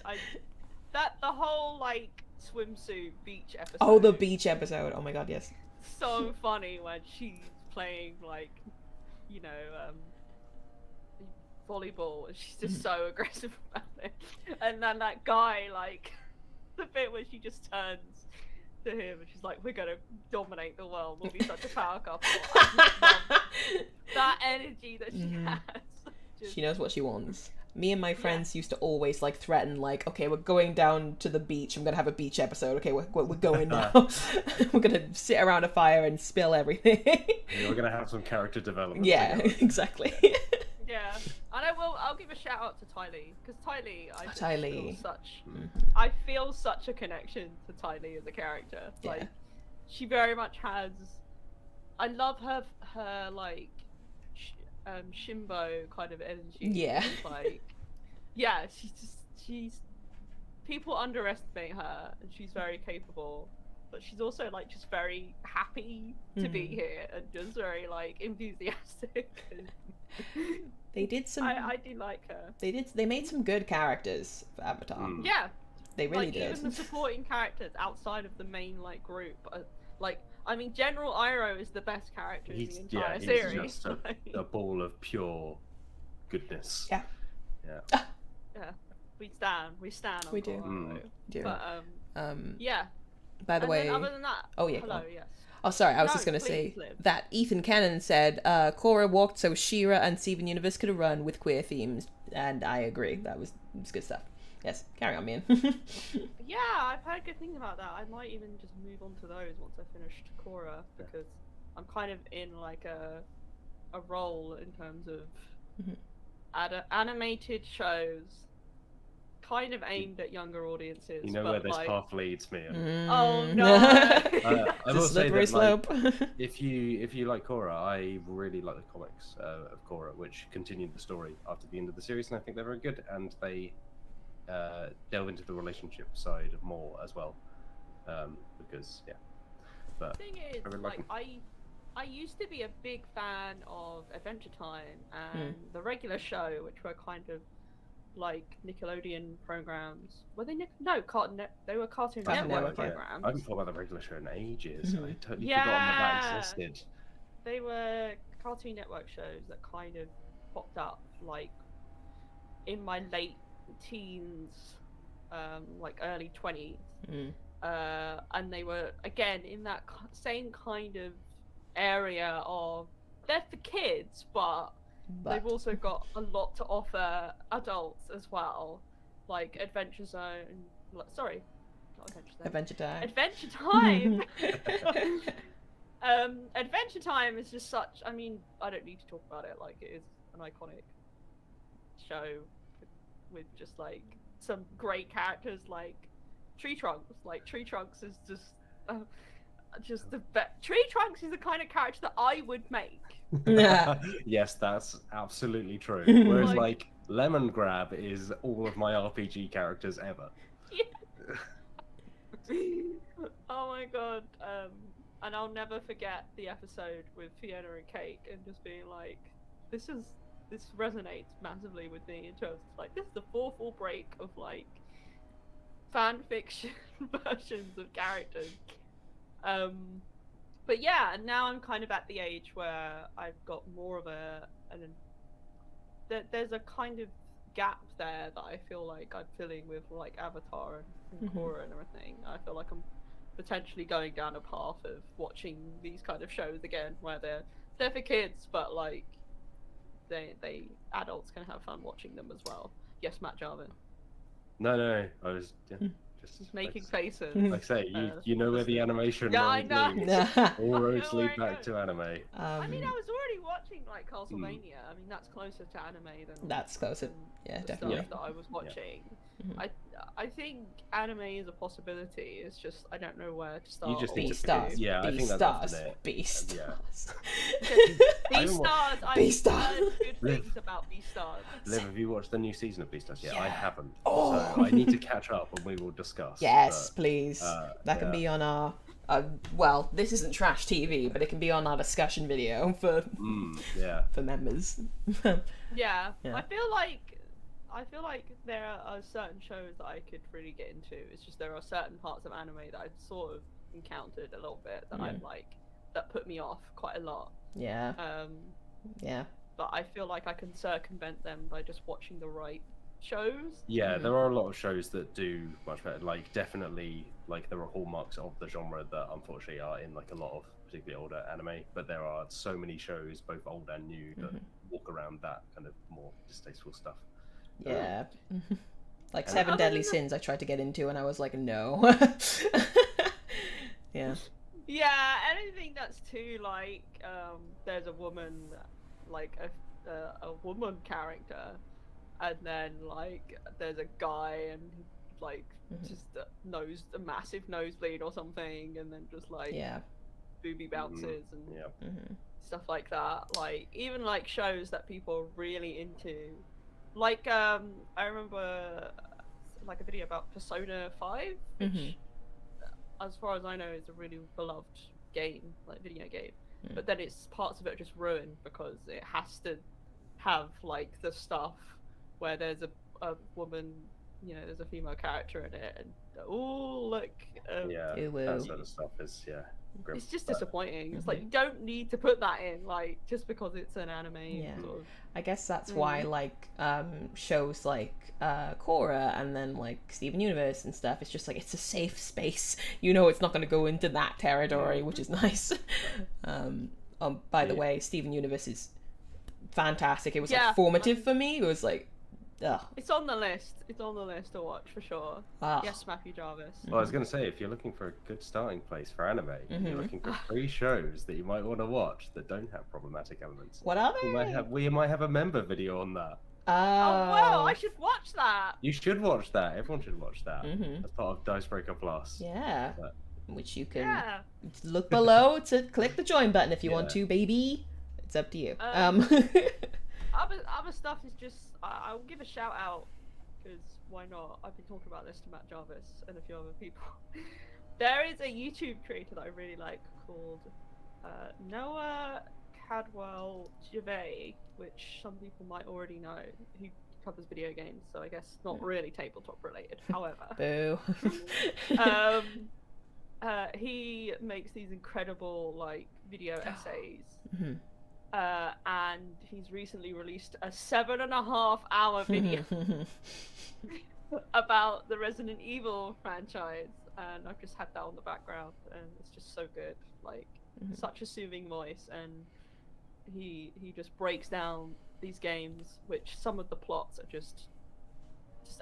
The whole, like, swimsuit beach episode. Oh, the beach episode. Oh my god, yes. So funny when she's playing, like, you know, volleyball, and she's just so aggressive about it. And then that guy, like, the bit where she just turns to him and she's like, we're gonna dominate the world, we'll be such a power couple. I just love that energy that she has. She knows what she wants. Me and my friends used to always like threaten, like, okay, we're going down to the beach. I'm gonna have a beach episode. Okay, we're going now. We're gonna sit around a fire and spill everything. We're gonna have some character development. Yeah, together. exactly. Yeah, and I'll give a shout out to Ty Lee, because Ty Lee, I feel such a connection to Ty Lee as a character. Yeah. Like, she very much has. I love her like Shimbo kind of energy. Yeah. Like, yeah, she's people underestimate her, and she's very capable, but she's also like just very happy to be here and just very like enthusiastic. They did some. I do like her. They made some good characters for Avatar. Yeah, they really like, did. Even the supporting characters outside of the main like group, like, I mean, General Iroh is the best character in the entire series. He's just a ball of pure goodness. Yeah. Yeah. Yeah. We stand. On We do. Iroh. But yeah. By the way, then other than that, oh yeah. hello, yes. Oh, sorry. I was just gonna say that Ethan Cannon said Korra walked so She-Ra and Steven Universe could have run with queer themes, and I agree. That was good stuff. Yes, carry on, man. Yeah, I've heard good things about that. I might even just move on to those once I finished Korra, because I'm kind of in like a role in terms of animated shows, kind of aimed at younger audiences. You know but where this like... path leads me. Oh no! I will say that, slope. like, if you like Korra, I really like the comics of Korra, which continued the story after the end of the series, and I think they're very good, and they delve into the relationship side more as well, because but The thing is, I really like, them. I used to be a big fan of Adventure Time and the regular show, which were kind of like Nickelodeon programs. Were they no Cartoon? They were Cartoon Network programs. I haven't thought about the regular show in ages. I totally Yeah. forgotten that existed. They were Cartoon Network shows that kind of popped up like in my late teens, like early 20s, and they were again in that same kind of area of they're for kids, but they've also got a lot to offer adults as well, like Adventure Zone. Sorry, not Adventure Zone. Adventure Time. Adventure Time is just such. I mean, I don't need to talk about it. Like, it is an iconic show with just like some great characters, like Tree Trunks. Like, Tree Trunks is just the best. Tree Trunks is the kind of character that I would make. Yes, that's absolutely true. Whereas like Lemon Grab is all of my RPG characters ever. Yeah. Oh my god. And I'll never forget the episode with Fiona and Cake and just being like, this resonates massively with me in terms of like, this is the fourth wall break of like fan fiction versions of characters. But yeah, and now I'm kind of at the age where I've got more of there's a kind of gap there that I feel like I'm filling with like Avatar and Korra and everything. I feel like I'm potentially going down a path of watching these kind of shows again, where they're for kids, but like they adults can have fun watching them as well. Yes, Matt Jarvin. No, I was just making faces. Like I say, you know where the animation I know. all roads lead back to anime. I mean, I was already watching like Castlevania. I mean, that's closer to anime than that's closer. Yeah, definitely. Stuff that I was watching. I think anime is a possibility. It's just I don't know where to start. You just need to yeah, I think that's often it. Beastars. Beastars. Good things about Beastars. Liv, have you watched the new season of Beastars? Yeah, I haven't. Oh. So I need to catch up, and we will discuss. Yes, please. That can be on our. Well, this isn't trash TV, but it can be on our discussion video for for members. Yeah, I feel like there are certain shows that I could really get into. It's just there are certain parts of anime that I've sort of encountered a little bit that I'm like that put me off quite a lot. Yeah. Yeah. But I feel like I can circumvent them by just watching the right shows. Yeah, there are a lot of shows that do much better. Like, definitely, like, there are hallmarks of the genre that unfortunately are in like a lot of particularly older anime, but there are so many shows, both old and new, that walk around that kind of more distasteful stuff. Yeah. Like And Seven other Deadly than that- Sins I tried to get into and I was like, no. Yeah. Yeah, anything that's too like there's a woman, like a woman character, and then like there's a guy and like just a massive nosebleed or something, and then just like Yeah. booby bounces and Yeah. stuff like that. Like even like shows that people are really into, like I remember like a video about Persona 5, which as far as I know is a really beloved game, like video game. But then it's parts of it are just ruined because it has to have like the stuff where there's a woman, you know, there's a female character in it, and oh look, Yeah, Ooh. that sort of stuff is grim. it's just But disappointing. It's like you don't need to put that in, like just because it's an anime. Yeah. Sort of. I guess that's why like shows like Korra and then like Steven Universe and stuff, it's just like it's a safe space. You know, it's not going to go into that territory, which is nice. By the way, Steven Universe is fantastic. It was like formative for me. It was like, ugh. It's on the list. It's on the list to watch for sure. Yes, Matthew Jarvis. Well, I was going to say, if you're looking for a good starting place for anime, you're looking for 3 shows that you might want to watch that don't have problematic elements. What are they? We might have a member video on that. Oh wow, I should watch that. You should watch that. Everyone should watch that. As part of Dicebreaker Plus. Yeah. But- Which you can Yeah. look below to click the join button if you want to, baby. It's up to you. Other stuff is just I'll give a shout out because why not? I've been talking about this to Matt Jarvis and a few other people. There is a YouTube creator that I really like called Noah Cadwell Gervais, which some people might already know, who covers video games, so I guess not really tabletop related. However, Boo. he makes these incredible like video essays. And he's recently released a 7.5-hour video about the Resident Evil franchise, and I've just had that on the background, and it's just so good. Like such a soothing voice, and he just breaks down these games, which some of the plots are just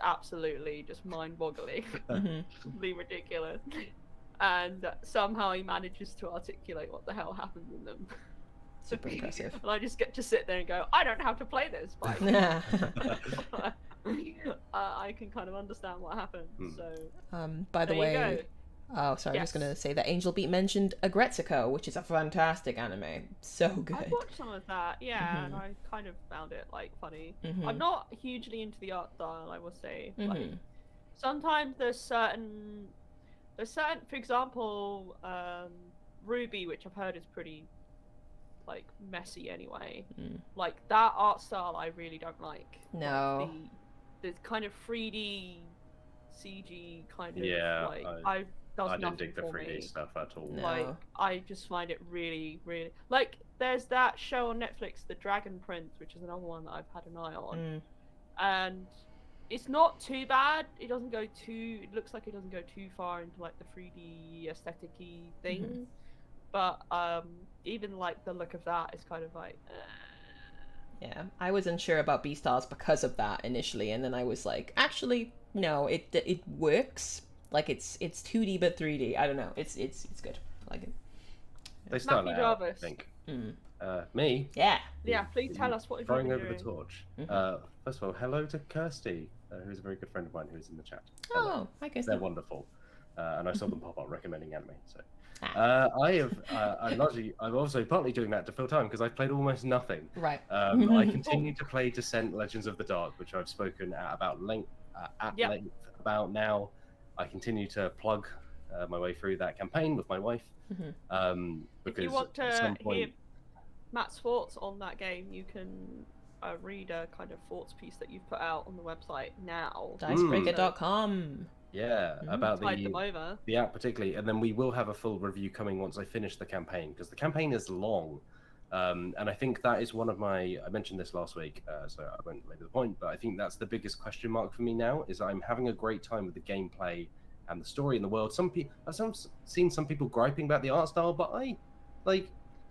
absolutely just mind-boggling, completely ridiculous, and somehow he manages to articulate what the hell happens in them. Super impressive. And I just get to sit there and go, I don't know how to play this, but I can kind of understand what happens. So by the there way, you go. oh sorry, I was just gonna say that Angel Beat mentioned Agretsuko, which is a fantastic anime. So good. I've watched some of that, yeah, and I kind of found it like funny. I'm not hugely into the art style, I will say. Like, sometimes there's certain, for example, Ruby, which I've heard is pretty like messy anyway. Like that art style I really don't like. No. The kind of 3D CG kind of like I does didn't dig the for 3D me. stuff at all. No. Like I just find it really, really like there's that show on Netflix, The Dragon Prince, which is another one that I've had an eye on. And it's not too bad. It doesn't go too, it looks like it doesn't go too far into like the 3D aesthetic-y thing. But even like the look of that is kind of like yeah, I was unsure about Beastars because of that initially, and then I was like, actually no, it works. Like it's 2D but 3D. I don't know. It's good. I like it. They start Matthew out, I Jarvis. think. Me? Yeah. Yeah, please tell us what you've Throwing been over doing. the torch. First of all, hello to Kirsty, who's a very good friend of mine who's in the chat. Oh, I guess They're wonderful. And I saw them pop up recommending anime. So I'm also partly doing that to fill time because I've played almost nothing. Right. I continue to play Descent: Legends of the Dark, which I've spoken at length about now. I continue to plug my way through that campaign with my wife. Because if you want at to some point... hear Matt's thoughts on that game, you can read a kind of thoughts piece that you've put out on the website now. Dicebreaker.com. Yeah, about Tide them over. the app particularly, and then we will have a full review coming once I finish the campaign, because the campaign is long, and I think that is one of my, I mentioned this last week, so I won't labor the point, but I think that's the biggest question mark for me now, is I'm having a great time with the gameplay and the story in the world. I've seen some people griping about the art style, but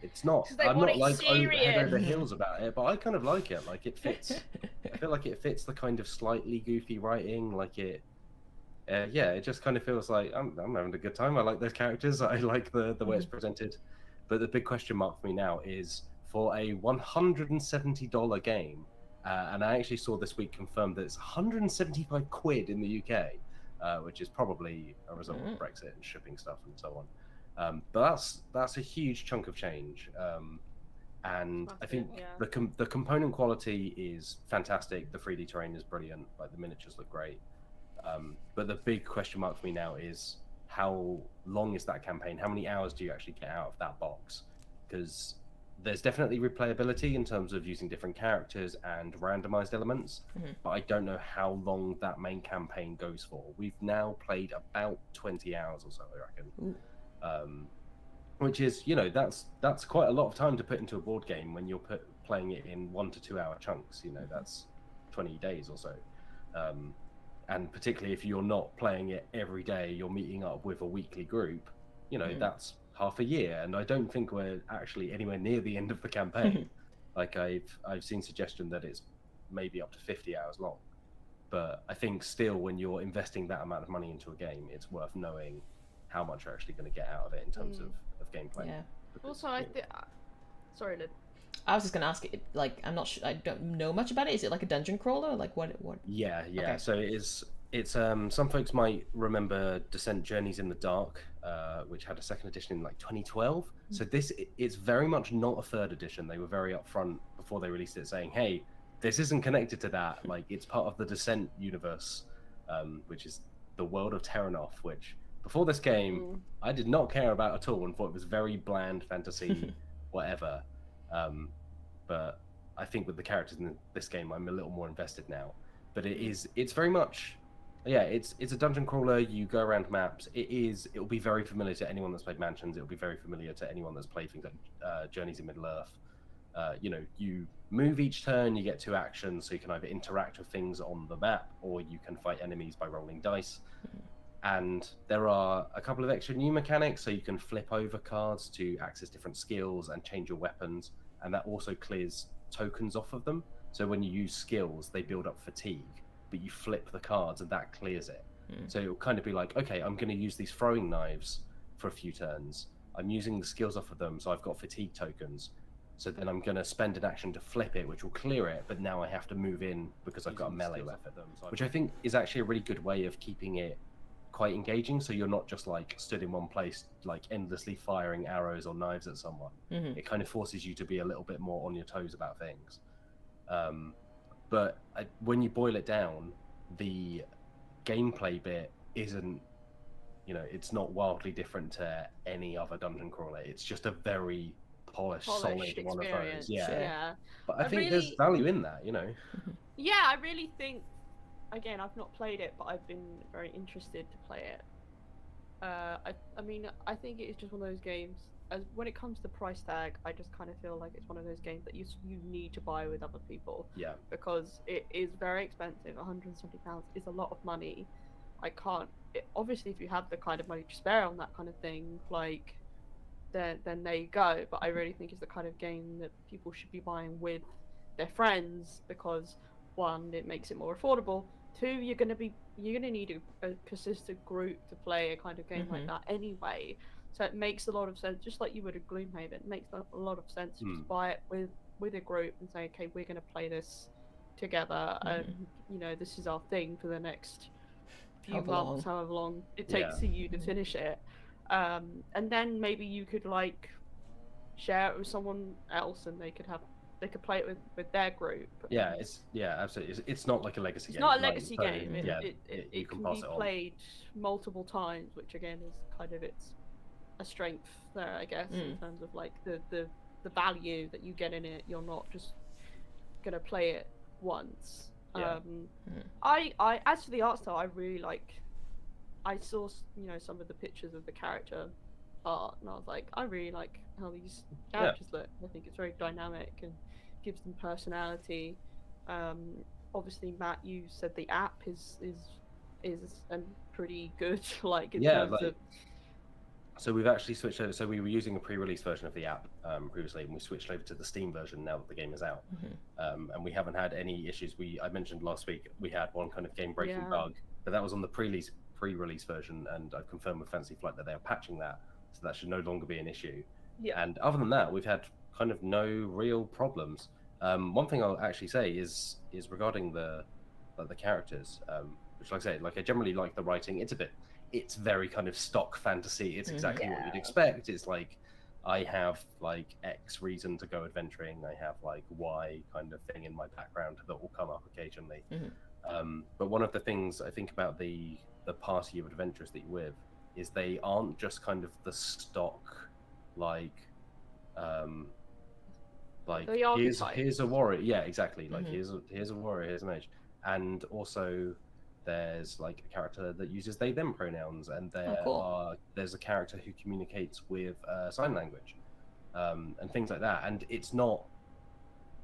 It's not. 'Cause they I'm want not it like head over serious. heels about it, but I kind of like it. Like it fits. I feel like it fits the kind of slightly goofy writing. Like it. Yeah, it just kind of feels like I'm having a good time. I like those characters. I like the way it's presented. But the big question mark for me now is for a $170 game, and I actually saw this week confirmed that it's 175 quid in the UK, which is probably a result of Brexit and shipping stuff and so on. But that's a huge chunk of change. And I think the component quality is fantastic. The 3D terrain is brilliant. Like the miniatures look great. But the big question mark for me now is how long is that campaign? How many hours do you actually get out of that box? Because there's definitely replayability in terms of using different characters and randomized elements, but I don't know how long that main campaign goes for. We've now played about 20 hours or so, I reckon. Which is, that's quite a lot of time to put into a board game when you're playing it in 1 to 2 hour chunks. That's 20 days or so. And particularly if you're not playing it every day, you're meeting up with a weekly group, that's half a year. And I don't think we're actually anywhere near the end of the campaign. Like I've seen suggestion that it's maybe up to 50 hours long. But I think still when you're investing that amount of money into a game, it's worth knowing how much you're actually going to get out of it in terms of gameplay. Yeah. Also, I think... Sorry, Lid. I was just gonna ask, I'm not sure, I don't know much about it. Is it like a dungeon crawler? Like what? Yeah. Okay. So it's some folks might remember Descent Journeys in the Dark, which had a second edition in like 2012. So it's very much not a third edition. They were very upfront before they released it, saying, "Hey, this isn't connected to that. Like it's part of the Descent universe, which is the world of Terranoff, which before this game I did not care about at all and thought it was very bland fantasy, whatever." But I think with the characters in this game, I'm a little more invested now. But it's very much, it's a dungeon crawler. You go around maps. It'll be very familiar to anyone that's played Mansions. It'll be very familiar to anyone that's played things like Journeys in Middle Earth. You move each turn, you get 2 actions, so you can either interact with things on the map or you can fight enemies by rolling dice. And there are a couple of extra new mechanics, so you can flip over cards to access different skills and change your weapons, and that also clears tokens off of them. So when you use skills, they build up fatigue, but you flip the cards and that clears it. So it'll kind of be like, okay, I'm going to use these throwing knives for a few turns. I'm using the skills off of them, so I've got fatigue tokens. So then I'm going to spend an action to flip it, which will clear it, but now I have to move in because I've got a melee weapon, which I think is actually a really good way of keeping it quite engaging, so you're not just like stood in one place like endlessly firing arrows or knives at someone. It kind of forces you to be a little bit more on your toes about things. But when you boil it down, the gameplay bit isn't, it's not wildly different to any other dungeon crawler. It's just a very polished solid one of those. Yeah. But I think there's value in that, Yeah, I really think, again, I've not played it, but I've been very interested to play it. I mean, I think it's just one of those games, as when it comes to price tag, I just kind of feel like it's one of those games that you need to buy with other people. Yeah. Because it is very expensive. £170 is a lot of money. Obviously, if you have the kind of money to spare on that kind of thing, like, then there you go. But I really think it's the kind of game that people should be buying with their friends, because 1, it makes it more affordable. 2, you're gonna need a consistent group to play a kind of game like that anyway. So it makes a lot of sense, just like you would a Gloomhaven. It makes a lot of sense to just buy it with a group and say, okay, we're gonna play this together, and this is our thing for the next few months, however long it takes for you to finish it. And then maybe you could like share it with someone else, and they could play it with their group. Yeah, absolutely. It's not like a legacy game. It's not a legacy game. It can pass be it on. played multiple times, which again is kind of a strength there, I guess, in terms of like the value that you get in it. You're not just gonna play it once. I as for the art style, I really like. I saw some of the pictures of the character art, and I was like, I really like how these characters look. I think it's very dynamic and gives them personality. Obviously, Matt, you said the app is pretty good, like in terms of So we've actually switched over. So we were using a pre-release version of the app previously, and we switched over to the Steam version now that the game is out. And we haven't had any issues. I mentioned last week we had one kind of game-breaking bug, but that was on the pre-release version, and I confirmed with Fantasy Flight that they are patching that, so that should no longer be an issue. Yeah. And other than that, we've had kind of no real problems. One thing I'll actually say is regarding the characters, which, like I say, like I generally like the writing. It's very kind of stock fantasy. It's exactly what you'd expect. It's like, I have like X reason to go adventuring. I have like Y kind of thing in my background that will come up occasionally. But one of the things I think about the party of adventurers that you're with is they aren't just kind of the stock like here's a warrior. Yeah, exactly. Like here's a warrior, here's a mage, and also there's like a character that uses they them pronouns, and there's a character who communicates with sign language, and things like that. And it's not,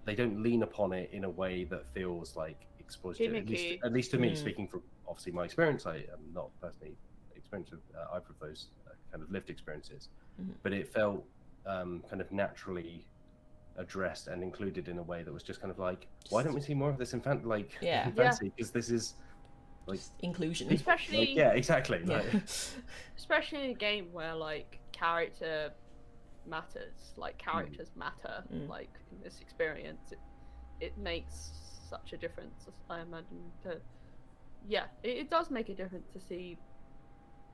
they don't lean upon it in a way that feels like exploitative. At least to me, speaking from obviously my experience, I am not personally experienced with either of those kind of lived experiences, but it felt kind of naturally addressed and included in a way that was just kind of like, why don't we see more of this in fantasy? Because this is like inclusion, especially like, exactly. Yeah. Like, especially in a game where like character matters, like characters matter. Like in this experience, it makes such a difference. I imagine it does make a difference to see,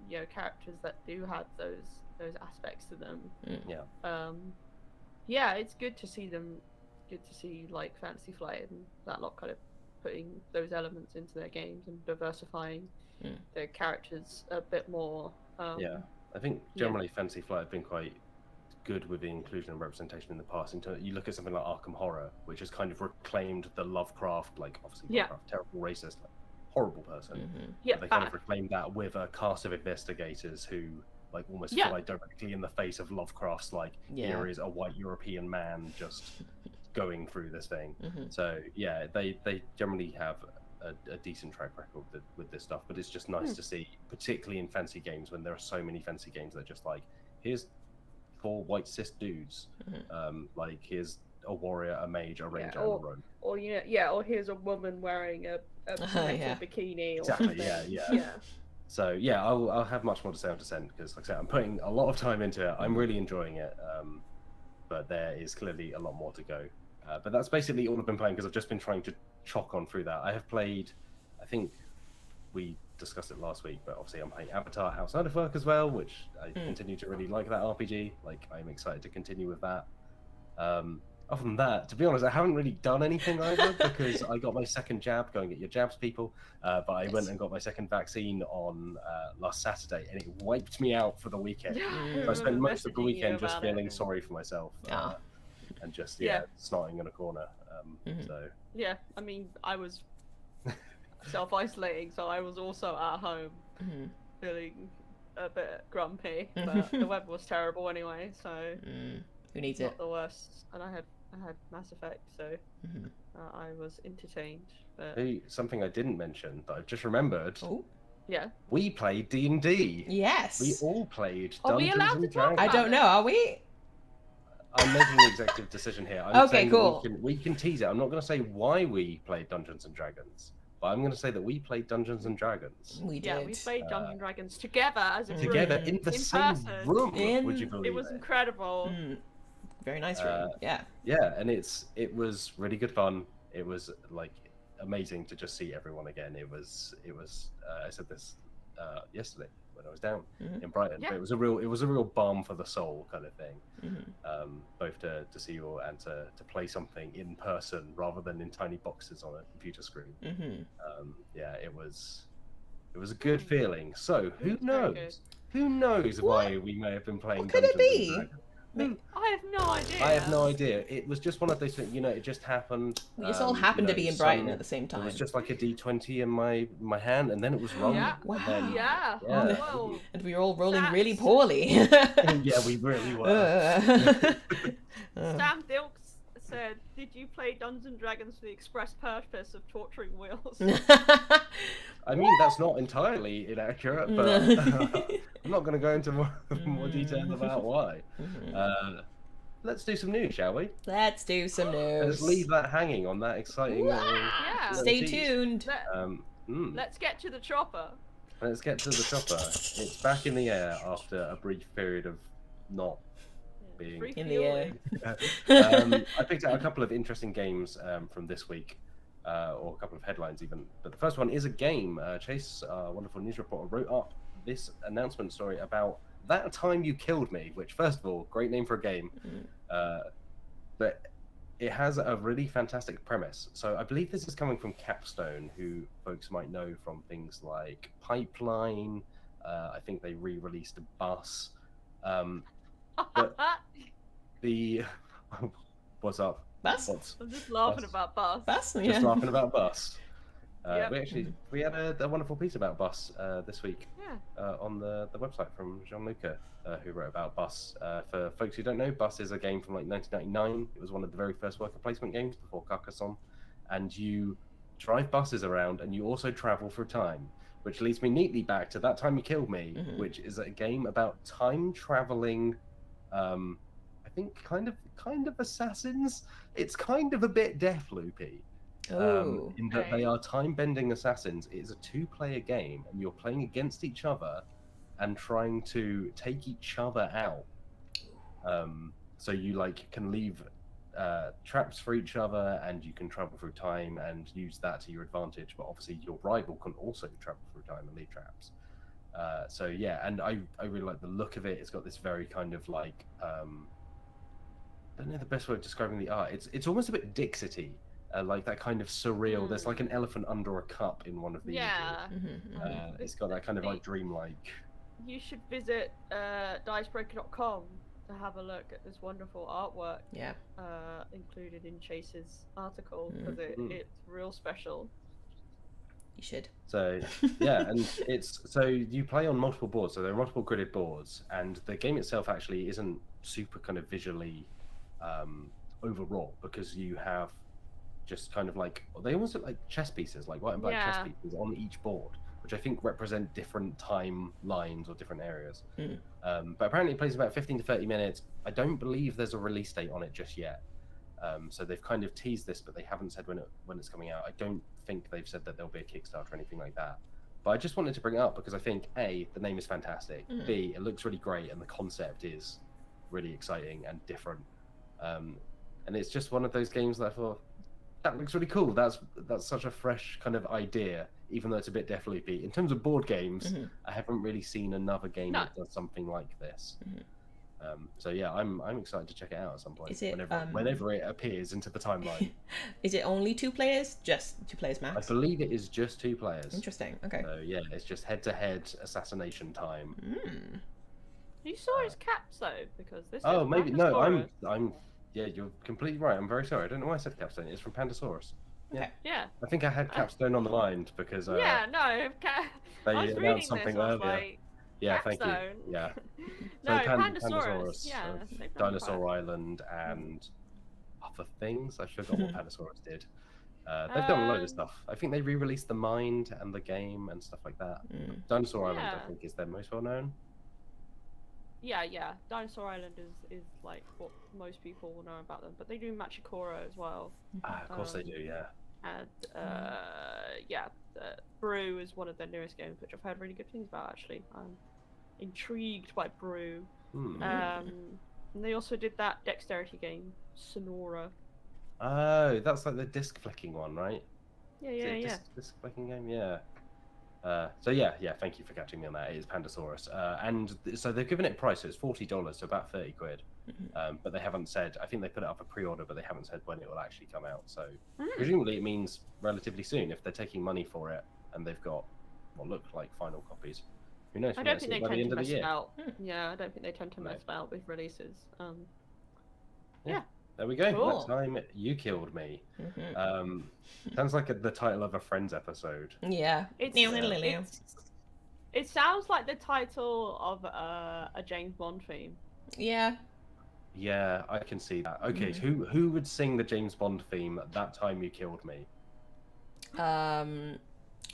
you know, characters that do have those aspects to them. It's good to see them. Good to see like Fantasy Flight and that lot kind of putting those elements into their games and diversifying their characters a bit more. I think generally Fantasy Flight have been quite good with the inclusion and representation in the past. You look at something like Arkham Horror, which has kind of reclaimed the Lovecraft, like obviously Lovecraft, terrible racist, like, horrible person. But they kind of reclaimed that with a cast of investigators who like almost fly directly in the face of Lovecraft's like, here is a white European man just going through this thing. So they generally have a decent track record with this stuff, but it's just nice to see, particularly in fantasy games, when there are so many fantasy games that are just like, here's 4 white cis dudes, like here's a warrior, a mage, a ranger, and a rogue. Or or here's a woman wearing a bikini. Or exactly. Something. So I'll have much more to say on Descent, because like I said, I'm putting a lot of time into it. I'm really enjoying it, but there is clearly a lot more to go. But that's basically all I've been playing, because I've just been trying to chock on through that. I have played, I think we discussed it last week, but obviously I'm playing Avatar outside of work as well, which I continue to really like that RPG. Like, I'm excited to continue with that. Other than that, to be honest, I haven't really done anything either, because I got my second jab. Go and get your jabs, people. But I went and got my second vaccine on last Saturday, and it wiped me out for the weekend. So I spent most of the weekend just feeling sorry for myself. And just snotting in a corner. So I mean, I was self-isolating, so I was also at home feeling a bit grumpy, but the weather was terrible anyway, so who needs not the worst. And I had Mass Effect, so I was entertained. But hey, something I didn't mention that I've just remembered. We played D&D. Yes, we all played Are Dungeons we allowed and to talk Dragons. I don't know, are we? I'm making an executive decision here. I'm Okay, saying cool. We can tease it. I'm not going to say why we played Dungeons and Dragons, but I'm going to say that we played Dungeons and Dragons. We did. yeah, we played Dungeons and Dragons together as a group. Together in the same person. room. Would you believe It was incredible. Very nice room. Yeah, and it was really good fun. It was like amazing to just see everyone again. It was I said this yesterday when I was down in Brighton. But it was a real balm for the soul kind of thing. Both to see you all and to play something in person rather than in tiny boxes on a computer screen. It was a good feeling. So who knows? Who knows why we may have been playing? What could it Dungeons and be? Dragons? I have no idea. I have no idea. It was just one of those things, it just happened. We just all happened to be in Brighton at the same time. It was just like a D20 in my hand, and then it was wrong. Wow. Whoa. And we were all rolling That's- really poorly. Yeah, we really were. Sam Dilks said, "Did you play Dungeons and Dragons for the express purpose of torturing Wills?" I mean, that's not entirely inaccurate, but I'm not going to go into more details about why. Mhm. Let's do some news, shall we? Let's do some news. Let's leave that hanging on that exciting little Yeah. Stay tease. tuned. Let's get to the chopper. Let's get to the chopper. It's back in the air after a brief period of not being In the air. I picked out a couple of interesting games from this week, or a couple of headlines even. But the first one is a game. Chase, our wonderful news reporter, wrote up this announcement story about That Time You Killed Me, which, first of all, great name for a game. But it has a really fantastic premise. So I believe this is coming from Capstone, who folks might know from things like Pipeline. I think they re-released Bus. But the what's up? Bus? I'm just laughing Bus. about Bus. Bus? Just Yeah. laughing about Bus. Yep. We had a wonderful piece about Bus this week Yeah. on the website from Jean-Luca, who wrote about Bus. For folks who don't know, Bus is a game from like 1999. It was one of the very first worker placement games before Carcassonne, and you drive buses around and you also travel through time, which leads me neatly back to That Time You Killed Me, which is a game about time traveling. I think kind of assassins. It's kind of a bit Deathloopy. Oh. In that they are time-bending assassins. It is a two-player game, and you're playing against each other and trying to take each other out. So you like can leave traps for each other, and you can travel through time and use that to your advantage. But obviously, your rival can also travel through time and leave traps. So yeah, and I really like the look of it. It's got this very kind of like I don't know the best way of describing the art. It's almost a bit Dixity. Like that kind of surreal. There's like an elephant under a cup in one of the images. It's got that kind of like dreamlike. You should visit Dicebreaker.com to have a look at this wonderful artwork. Yeah. Included in Chase's article because it's real special. You should. So yeah, and so you play on multiple boards. So there are multiple gridded boards, and the game itself actually isn't super kind of visually overwrought because you have just kind of like they almost look like chess pieces, like white and black chess pieces on each board, which I think represent different timelines or different areas. But apparently it plays about 15 to 30 minutes. I don't believe there's a release date on it just yet. So they've kind of teased this, but they haven't said when it's coming out. I don't think they've said that there'll be a Kickstarter or anything like that. But I just wanted to bring it up because I think A, the name is fantastic. B, it looks really great, and the concept is really exciting and different. And it's just one of those games that I thought, that looks really cool. That's such a fresh kind of idea, even though it's a bit Deathloopy. In terms of board games, I haven't really seen another game that does something like this. So yeah, I'm excited to check it out at some point. Is it, whenever it appears into the timeline. Is it only 2 players? Just 2 players max? I believe it is just 2 players. Interesting. Okay. So yeah, it's just head-to-head assassination time. You saw his caps though, because this. Oh, is maybe no. Pandasaurus. Yeah, you're completely right. I'm very sorry. I don't know why I said Capstone. It's from Pandasaurus. Okay. Yeah. I think I had Capstone on the mind because yeah, no. they I was reading announced something this, I was earlier. like, Yeah, thank you. Capstone. Yeah. No, So Pandasaurus. Yeah. they Dinosaur found Island and other things. I forgot what Pandasaurus did. They've done a load of stuff. I think they re-released the Mind and the game and stuff like that. Dinosaur Island, I think, is their most well known. Yeah. Dinosaur Island is like what most people will know about them, but they do Machikoro as well. Of course they do, yeah. And Brew is one of their newest games, which I've heard really good things about. Actually, I'm intrigued by Brew. And they also did that dexterity game, Sonora. Oh, that's like the disc flicking one, right? Yeah. Disc flicking game, yeah. So yeah, thank you for catching me on that. It is Pandasaurus, and so they've given it a price. So it's $40, so about 30 quid. But they haven't said. I think they put it up for pre-order, but they haven't said when it will actually come out. So presumably it means relatively soon if they're taking money for it and they've got what look like final copies. Who knows? I don't think they by the tend end to of the mess year. about. Yeah, I don't think they tend to mess about with releases. Yeah. There we go. Cool. That time you killed me. Sounds like the title of a Friends episode. Yeah. It sounds like the title of a James Bond theme. Yeah. Yeah, I can see that. Okay, who would sing the James Bond theme That Time You Killed Me?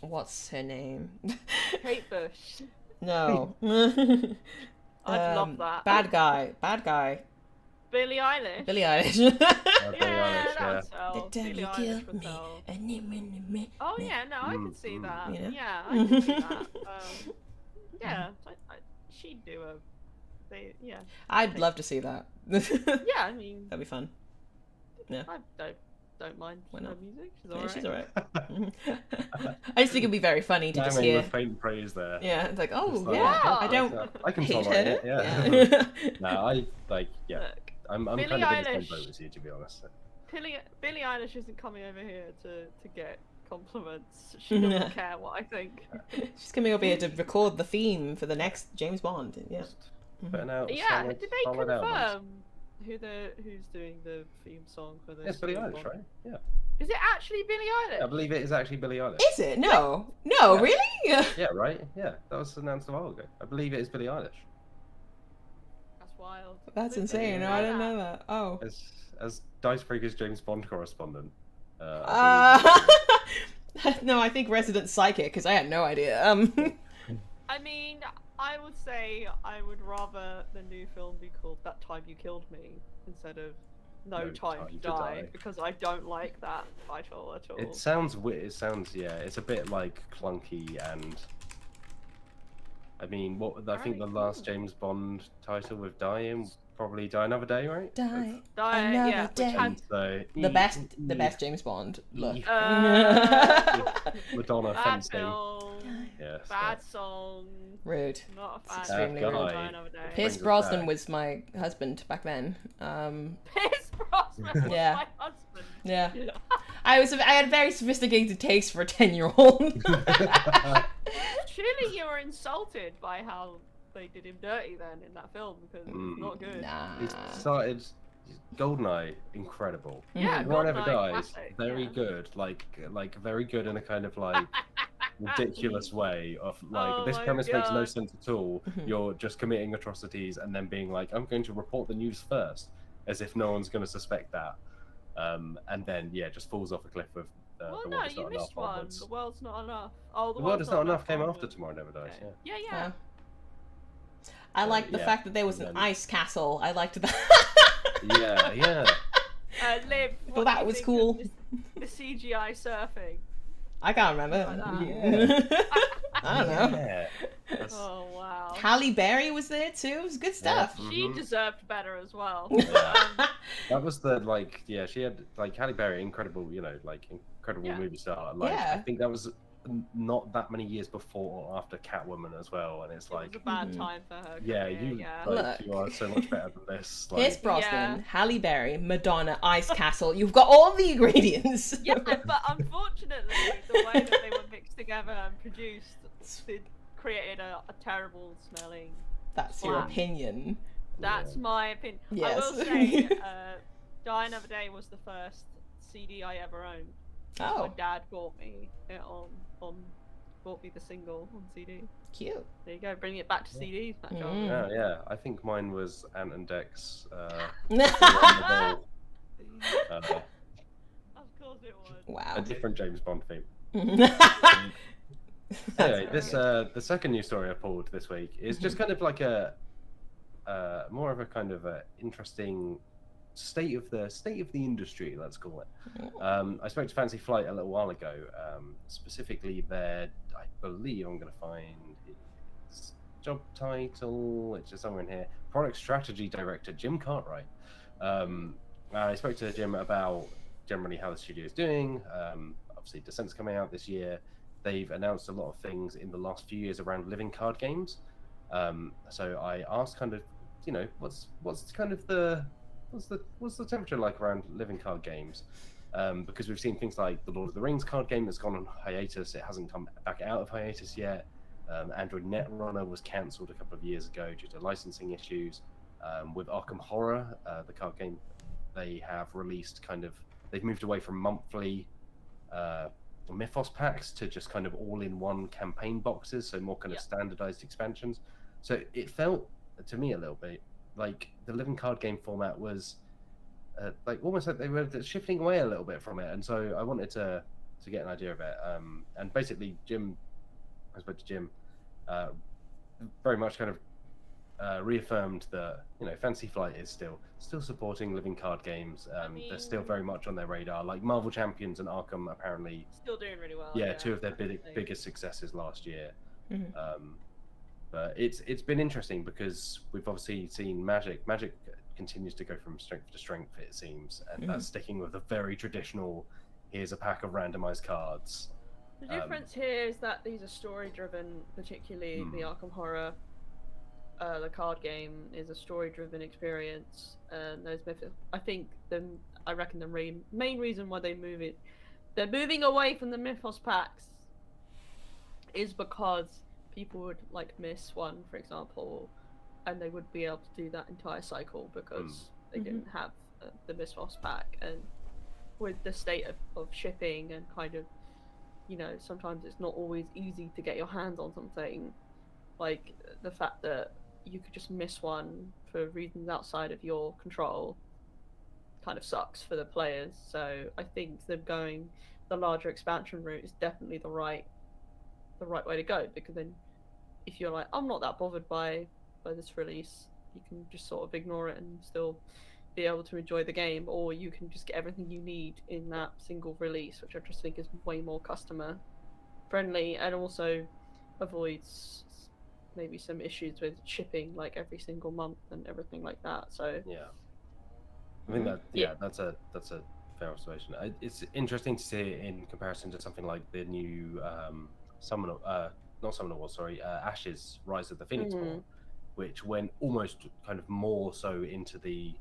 What's her name? Kate Bush. No. I'd love that. Bad guy. Billie Eilish. Billie Eilish. Billie Yeah, Eilish, that's yeah. how. Billie Eilish would tell. Oh yeah, no, I could see that. You know? Yeah, I could see that. Yeah, she'd do yeah. I'd love to see that. Yeah, I mean, That'd be fun. I don't mind Why her not? music. She's Yeah, alright. she's alright. I just think it'd be very funny to just Damning hear. with faint praise there. Yeah, it's like, oh It's like, yeah, wow. I don't I can hate tolerate her. it. Yeah. No, I like. Yeah, Look, I'm Billie kind of in the Eilish- same boat as you, to be honest. Billie Eilish isn't coming over here to get compliments. She doesn't care what I think. She's coming over here to record the theme for the next James Bond. Yeah. Putting out Yeah, solid, did they solid albums. confirm who's doing the theme song for this? It's Billie James Eilish, Bond? right? Yeah. Is it actually Billie Eilish? I believe it is actually Billie Eilish. Is it? No, Yeah. really? Yeah, right? Yeah, that was announced a while ago. I believe it is Billie Eilish. That's wild. That's Didn't insane. No, I didn't know that. Oh. As Dicebreaker's James Bond correspondent. No, I think resident psychic because I had no idea. I mean, I would say I would rather the new film be called That Time You Killed Me instead of No Time to Die, because I don't like that title at all. It sounds weird. It sounds, yeah, it's a bit like clunky and. I mean, I think the last James Bond title with Die in probably Die Another Day, right? Die Another another day. And so, The best James Bond look. Madonna Bad fencing. film, Yeah, bad song, Rude. not a fan. extremely of rude. Die Another Day. Pierce Brings us Brosnan back. was my husband back then. Pierce Brosnan was Yeah. my husband. Yeah. I had very sophisticated taste for a 10-year-old. Surely you were insulted by how they did him dirty then in that film because it's not good. Nah. He started Goldeneye, incredible. Yeah, Mhm. No One Ever Goldeneye, Dies, classic, very yeah. good. Like very good in a kind of like ridiculous way of like Oh this my premise makes no God. sense at all. Mhm. You're just committing atrocities and then being like, I'm going to report the news first, as if no one's going to suspect that. And then just falls off a cliff with Well, the no, world is you not enough missed one. onwards. The world's not enough. Oh, The world is not enough came onwards. after Tomorrow Never Dies. Okay. Yeah. Yeah. I liked the yeah, fact that there was an then- ice castle. I liked that. Yeah. Liv, Well, what that do you was think cool. of the CGI surfing. I can't remember. Like I don't know. Yeah. That's- Oh wow. Halle Berry was there too. It was good stuff. She Mhm. deserved better as well. Yeah. That was the she had Halle Berry, incredible, incredible Yeah. movie star. Yeah. I think that was not that many years before or after Catwoman as well, and it's It was like, a bad Mhm. time for her. yeah, career, you yeah. Look. you are so much better than this. Pierce Like, Brosnan, Yeah. Halle Berry, Madonna, Ice Castle. You've got all the ingredients. Yeah, but unfortunately, the way that they were mixed together and produced, it created a terrible smelling. That's your Wow. opinion. That's my opinion. I Yes. will say, Die Another Day was the first CD I ever owned. My Oh, dad bought me it bought me the single on CD. cute. There you go, bring it back to CDs, Matt John. Mm. yeah. I think mine was Ant and Dec's. Of course it was. A Wow. different James Bond theme. That's Anyway, very this good. the second news story I pulled this week is just kind of like a more of a kind of a interesting state of the industry, let's call it. I spoke to Fancy Flight a little while ago, specifically their, I believe I'm going to find his job title, it's just somewhere in here, Product Strategy Director Jim Cartwright. I spoke to Jim about generally how the studio is doing. Obviously, Descent's coming out this year. They've announced a lot of things in the last few years around living card games. So I asked kind of, what's kind of what's the temperature like around living card games? Because we've seen things like the Lord of the Rings card game that's gone on hiatus. It hasn't come back out of hiatus yet. Android Netrunner was cancelled a couple of years ago due to licensing issues. With Arkham Horror, the card game, they have released they've moved away from monthly Mythos packs to just kind of all-in-one campaign boxes, so more kind of standardized expansions. So it felt to me a little bit like the living card game format was almost like they were shifting away a little bit from it, and so I wanted to get an idea of it. And basically, I spoke to Jim. very much kind of reaffirmed that Fantasy Flight is still supporting living card games. They're still very much on their radar. Like Marvel Champions and Arkham apparently still doing really well. Yeah, two of their biggest successes last year. Mm-hmm. But it's been interesting because we've obviously seen Magic continues to go from strength to strength, it seems, and that's sticking with a very traditional, here's a pack of randomized cards. The difference here is that these are story driven, particularly the Arkham Horror. The card game is a story driven experience, and those I think I reckon the main reason why they're moving away from the Mythos packs is because people would like miss one, for example, and they would be able to do that entire cycle because they didn't have the Mythos pack. And with the state of shipping and kind of, sometimes it's not always easy to get your hands on something, like the fact that you could just miss one for reasons outside of your control kind of sucks for the players. So I think them going the larger expansion route is definitely the right way to go, because then if you're like, I'm not that bothered by this release, you can just sort of ignore it and still be able to enjoy the game, or you can just get everything you need in that single release, which I just think is way more customer friendly and also avoids maybe some issues with shipping like every single month and everything like that. So yeah, I think that's a fair observation. It's interesting to see it in comparison to something like the new Ashes: Rise of the Phoenix Born, which went almost kind of more so into the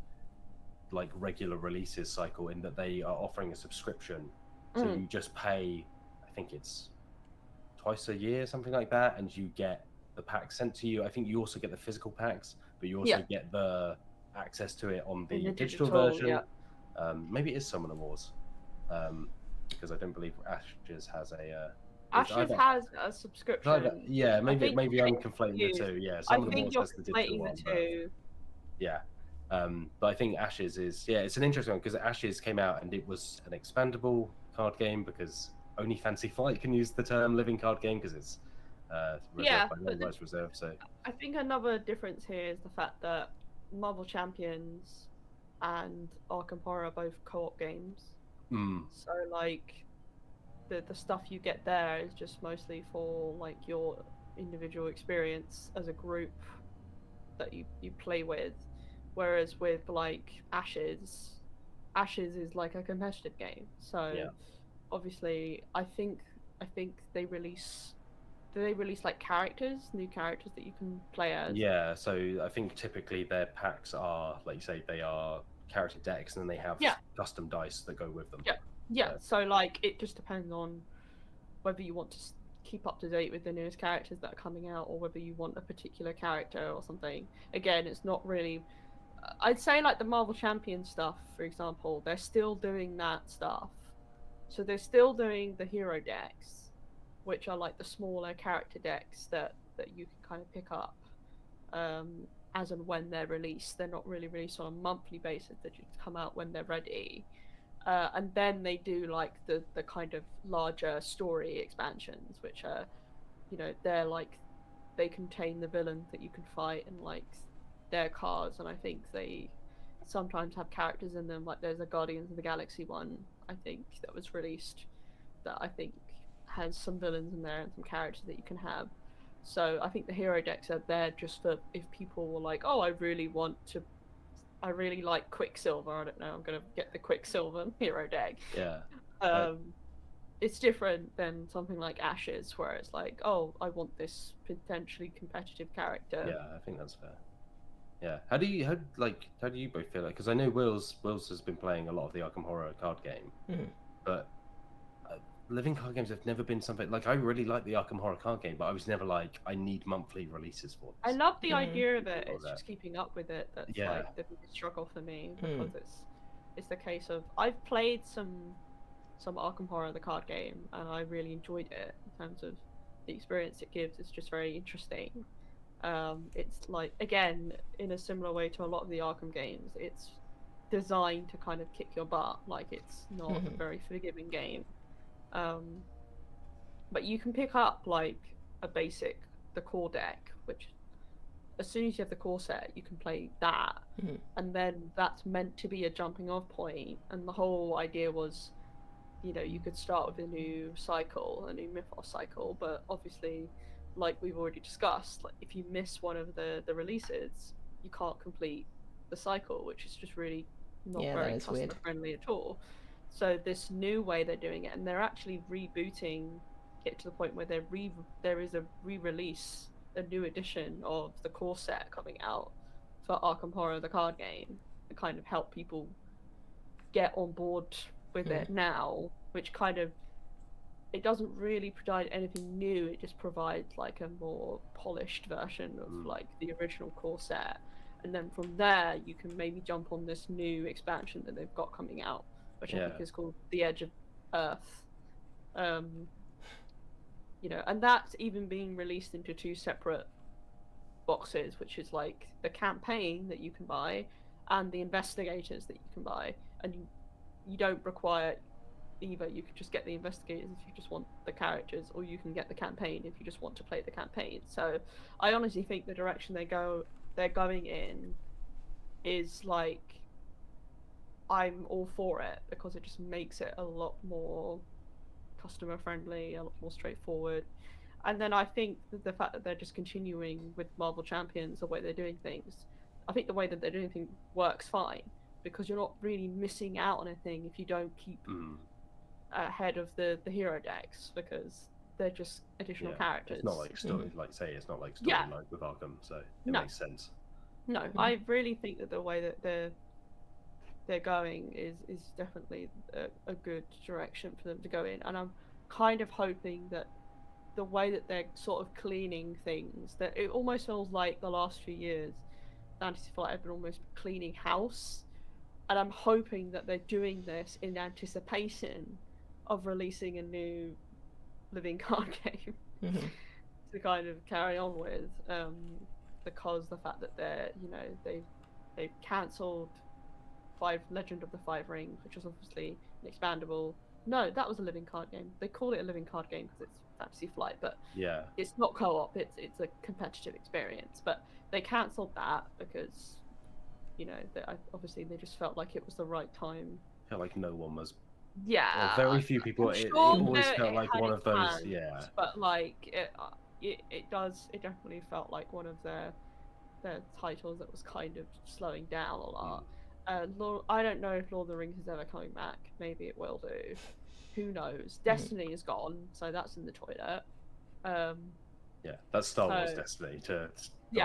like regular releases cycle, in that they are offering a subscription, so you just pay, I think it's twice a year, something like that, and you get the packs sent to you. I think you also get the physical packs, but you also get the access to it on the digital version. Yeah. Maybe it is Summoner Wars, because I don't believe Ashes has a. Ashes has a subscription. Maybe I'm conflating the two. Yeah, Summoner Wars has the digital one. Yeah. But I think Ashes is it's an interesting one, because Ashes came out and it was an expandable card game, because only Fantasy Flight can use the term living card game, because it's reserved. So I think another difference here is the fact that Marvel Champions and Arkham Horror are both co-op games. So like the stuff you get there is just mostly for like your individual experience as a group that you play with, whereas with like Ashes is like a competitive game. So obviously I think they release like new characters that you can play as. Yeah, so I think typically their packs are, like you say, they are character decks, and then they have custom dice that go with them. So like it just depends on whether you want to keep up to date with the newest characters that are coming out, or whether you want a particular character or something. Again, it's not really, I'd say like the Marvel Champion stuff, for example, they're still doing that stuff. So they're still doing the hero decks, which are like the smaller character decks that you can kind of pick up as and when they're released. They're not really released on a monthly basis, they just come out when they're ready. And then they do like the kind of larger story expansions, which are, they're like, they contain the villains that you can fight and like their cards, and I think they sometimes have characters in them. Like there's a Guardians of the Galaxy one, I think, that was released, that I think has some villains in there and some characters that you can have. So I think the hero decks are there just for if people were like, oh, I really like Quicksilver, I don't know, I'm gonna get the Quicksilver hero deck. It's different than something like Ashes, where it's like, oh, I want this potentially competitive character. Yeah, I think that's fair. Yeah. How do you both feel like? Because I know Wills has been playing a lot of the Arkham Horror card game, but living card games have never been something like, I really like the Arkham Horror card game, but I was never like, I need monthly releases for this. I love the idea of it. It's just keeping up with it that's like the biggest struggle for me, because it's the case of, I've played some Arkham Horror, the card game, and I really enjoyed it in terms of the experience it gives. It's just very interesting. It's like, again, in a similar way to a lot of the Arkham games, it's designed to kind of kick your butt. Like, it's not a very forgiving game. But you can pick up like the core deck, which as soon as you have the core set, you can play that, and then that's meant to be a jumping off point. And the whole idea was, you know, you could start with a new cycle, a new Mythos cycle, but obviously, like we've already discussed, like if you miss one of the releases, you can't complete the cycle, which is just really not very customer friendly at all. So this new way they're doing it, and they're actually rebooting it to the point where there is a re-release, a new edition of the core set coming out for Arkham Horror, the card game, to kind of help people get on board with it now, which kind of, it doesn't really provide anything new, it just provides like a more polished version of like the original core set. And then from there you can maybe jump on this new expansion that they've got coming out, which I think is called The Edge of Earth. You know, and that's even being released into 2 separate boxes, which is like the campaign that you can buy and the investigators that you can buy. And you don't require either. You could just get the investigators if you just want the characters, or you can get the campaign if you just want to play the campaign. So I honestly think the direction they're going in is like, I'm all for it, because it just makes it a lot more customer friendly, a lot more straightforward. And then I think that the fact that they're just continuing with Marvel Champions, the way they're doing things, I think the way that they're doing things works fine, because you're not really missing out on anything if you don't keep ahead of the hero decks, because they're just additional characters. It's not like story, like say, it's not like story like with Arkham, so it makes sense. No, I really think that the way that they're going is definitely a good direction for them to go in, and I'm kind of hoping that the way that they're sort of cleaning things, that it almost feels like the last few years Fantasy Flight have been almost cleaning house, and I'm hoping that they're doing this in anticipation of releasing a new living card game to kind of carry on with, because the fact that they're, you know, they've cancelled Legend of the Five Rings, which was obviously an expandable. No, that was a living card game. They call it a living card game because it's Fantasy Flight, but it's not co-op. It's a competitive experience. But they cancelled that because, you know, obviously they just felt like it was the right time. I felt like no one was. Yeah. Well, very few people. It always felt like one of those. Plans, but like it definitely felt like one of their titles that was kind of slowing down a lot. I don't know if Lord of the Rings is ever coming back. Maybe it will do. Who knows? Destiny is gone, so that's in the toilet. That's Star Wars Destiny.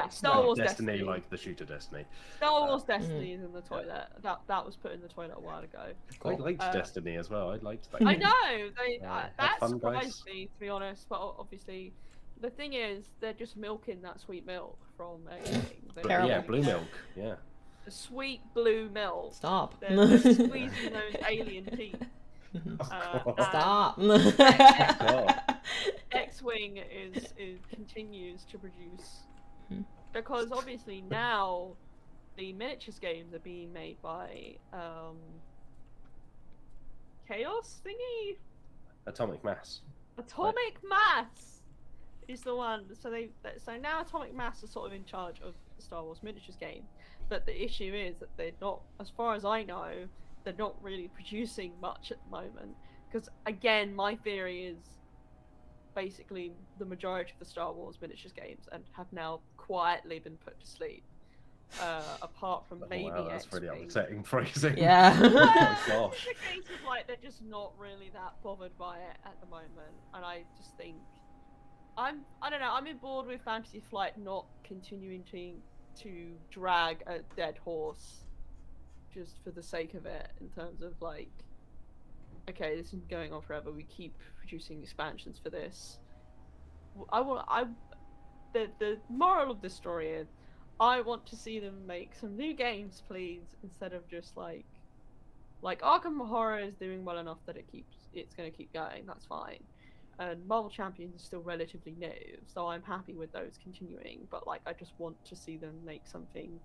Star Wars Destiny, like the shooter Destiny. Star Wars Destiny is in the toilet. That was put in the toilet a while ago. Cool. I liked Destiny as well. I liked that. I know that surprised me, to be honest. But obviously, the thing is, they're just milking that sweet milk from everything. Blue milk. Yeah. The sweet blue milk. Stop. They're squeezing those alien teeth. Stop. X-Wing continues to produce, because obviously now the miniatures games are being made by Chaos thingy. Atomic Mass is the one. So now Atomic Mass is sort of in charge of the Star Wars miniatures game. But the issue is that they're not, as far as I know, they're not really producing much at the moment. Because again, my theory is basically the majority of the Star Wars miniatures games and have now quietly been put to sleep. Apart from maybe that's X-Wing. pretty upsetting phrasing. Yeah. Oh gosh. It's a case of like they're just not really that bothered by it at the moment, and I just think I don't know. I'm on board with Fantasy Flight not continuing to drag a dead horse just for the sake of it, in terms of like, okay, this is going on forever, we keep producing expansions for this. The moral of the story is I want to see them make some new games, please, instead of just like Arkham Horror is doing well enough that it's going to keep going, that's fine. And Marvel Champions is still relatively new, so I'm happy with those continuing. But like, I just want to see them make something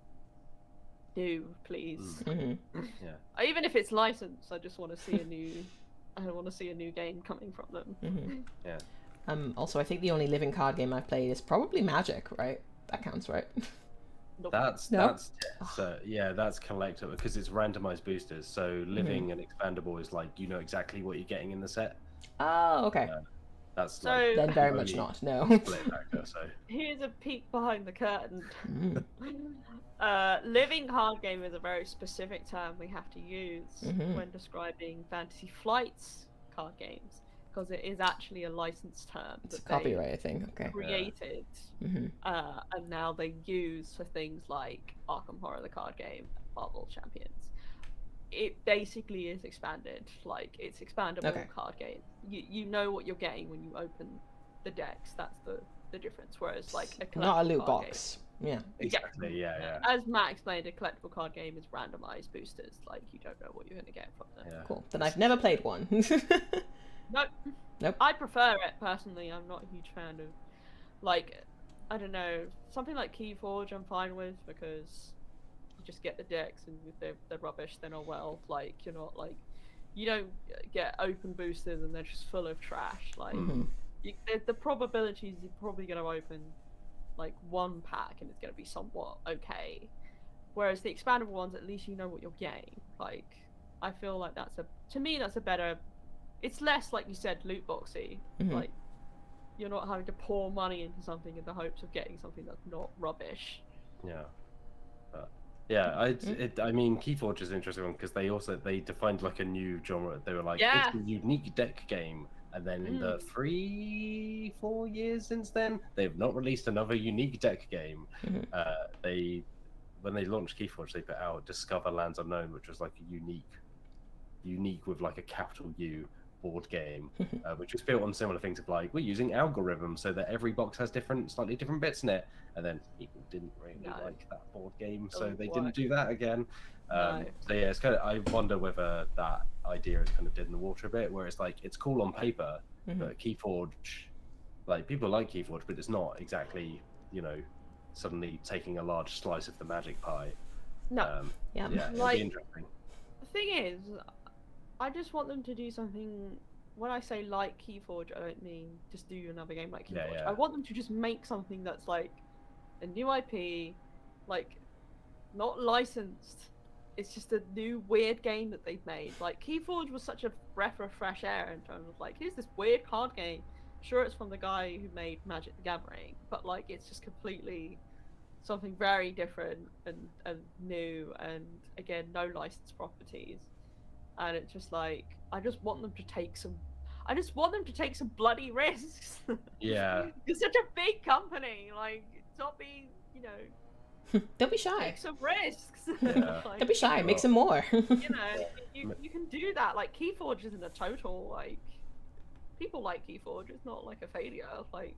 new, please. Yeah. Even if it's licensed, I just want to see a new game coming from them. Yeah. Also, I think the only living card game I've played is probably Magic, right? That counts, right? Nope. That's No? so yeah, that's collectible because it's randomized boosters. So living and expandable is like you know exactly what you're getting in the set. Oh, okay. That's So like Then very much only not. No. split factor. So here's a peek behind the curtain. Mm. Living card game is a very specific term we have to use Mhm. when describing Fantasy Flight's card games, because it is actually a licensed term It's a that they copyright thing. Okay. created, Mm-hmm. and now they use for things like Arkham Horror, the card game, Marvel Champions. It basically is expanded, like it's expandable Okay. card game. You know what you're getting when you open the decks. That's the difference. Whereas like a Not a collectible loot card box. Yeah. exactly, yeah. as Matt explained, a collectible card game is randomized boosters. Like you don't know what you're going to get from them. Yeah. Cool. Then I've never played one. Nope. Nope. I prefer it personally. I'm not a huge fan of, like, I don't know, something like Keyforge. I'm fine with because you just get the decks, and if they're rubbish, then oh well. Like you're not like, you don't get open boosters and they're just full of trash. Like Mhm. the probabilities you're probably going to open like one pack and it's going to be somewhat okay, whereas the expandable ones, at least you know what you're getting. Like I feel like that's a better, it's less, like you said, loot boxy. Mhm. Like you're not having to pour money into something in the hopes of getting something that's not rubbish. Yeah. Yeah, I mean, Keyforge is an interesting one because they defined like a new genre. They were like, Yeah. it's a unique deck game, and then in the 3-4 years since then, they've not released another unique deck game. Mhm. When they launched Keyforge, they put out Discover Lands Unknown, which was like a unique with like a capital U board game, which was built on similar things of like we're using algorithms so that every box has slightly different bits in it, and then people didn't really like that board game, so they didn't do that again. So yeah, it's kind of, I wonder whether that idea is kind of dead in the water a bit, where it's like it's cool on paper, but Keyforge, like people like Keyforge, but it's not exactly, you know, suddenly taking a large slice of the magic pie. No. Yeah. Yeah, it'll Like- be interesting. The thing is, I just want them to do something. When I say like Keyforge, I don't mean just do another game like Keyforge. Yeah. I want them to just make something that's like a new IP, like not licensed. It's just a new weird game that they've made. Like Keyforge was such a breath of fresh air in terms of like, here's this weird card game. Sure, it's from the guy who made Magic the Gathering, but like it's just completely something very different and new, and again, no licensed properties. And it's just like, I just want them to take some bloody risks. Yeah. It's such a big company, like stop being, you know, Don't be shy. take some risks. Yeah. Like, Don't be shy. Make some more. you know, you can do that. Like Keyforge isn't a total, like, people like Keyforge. It's not like a failure. Like,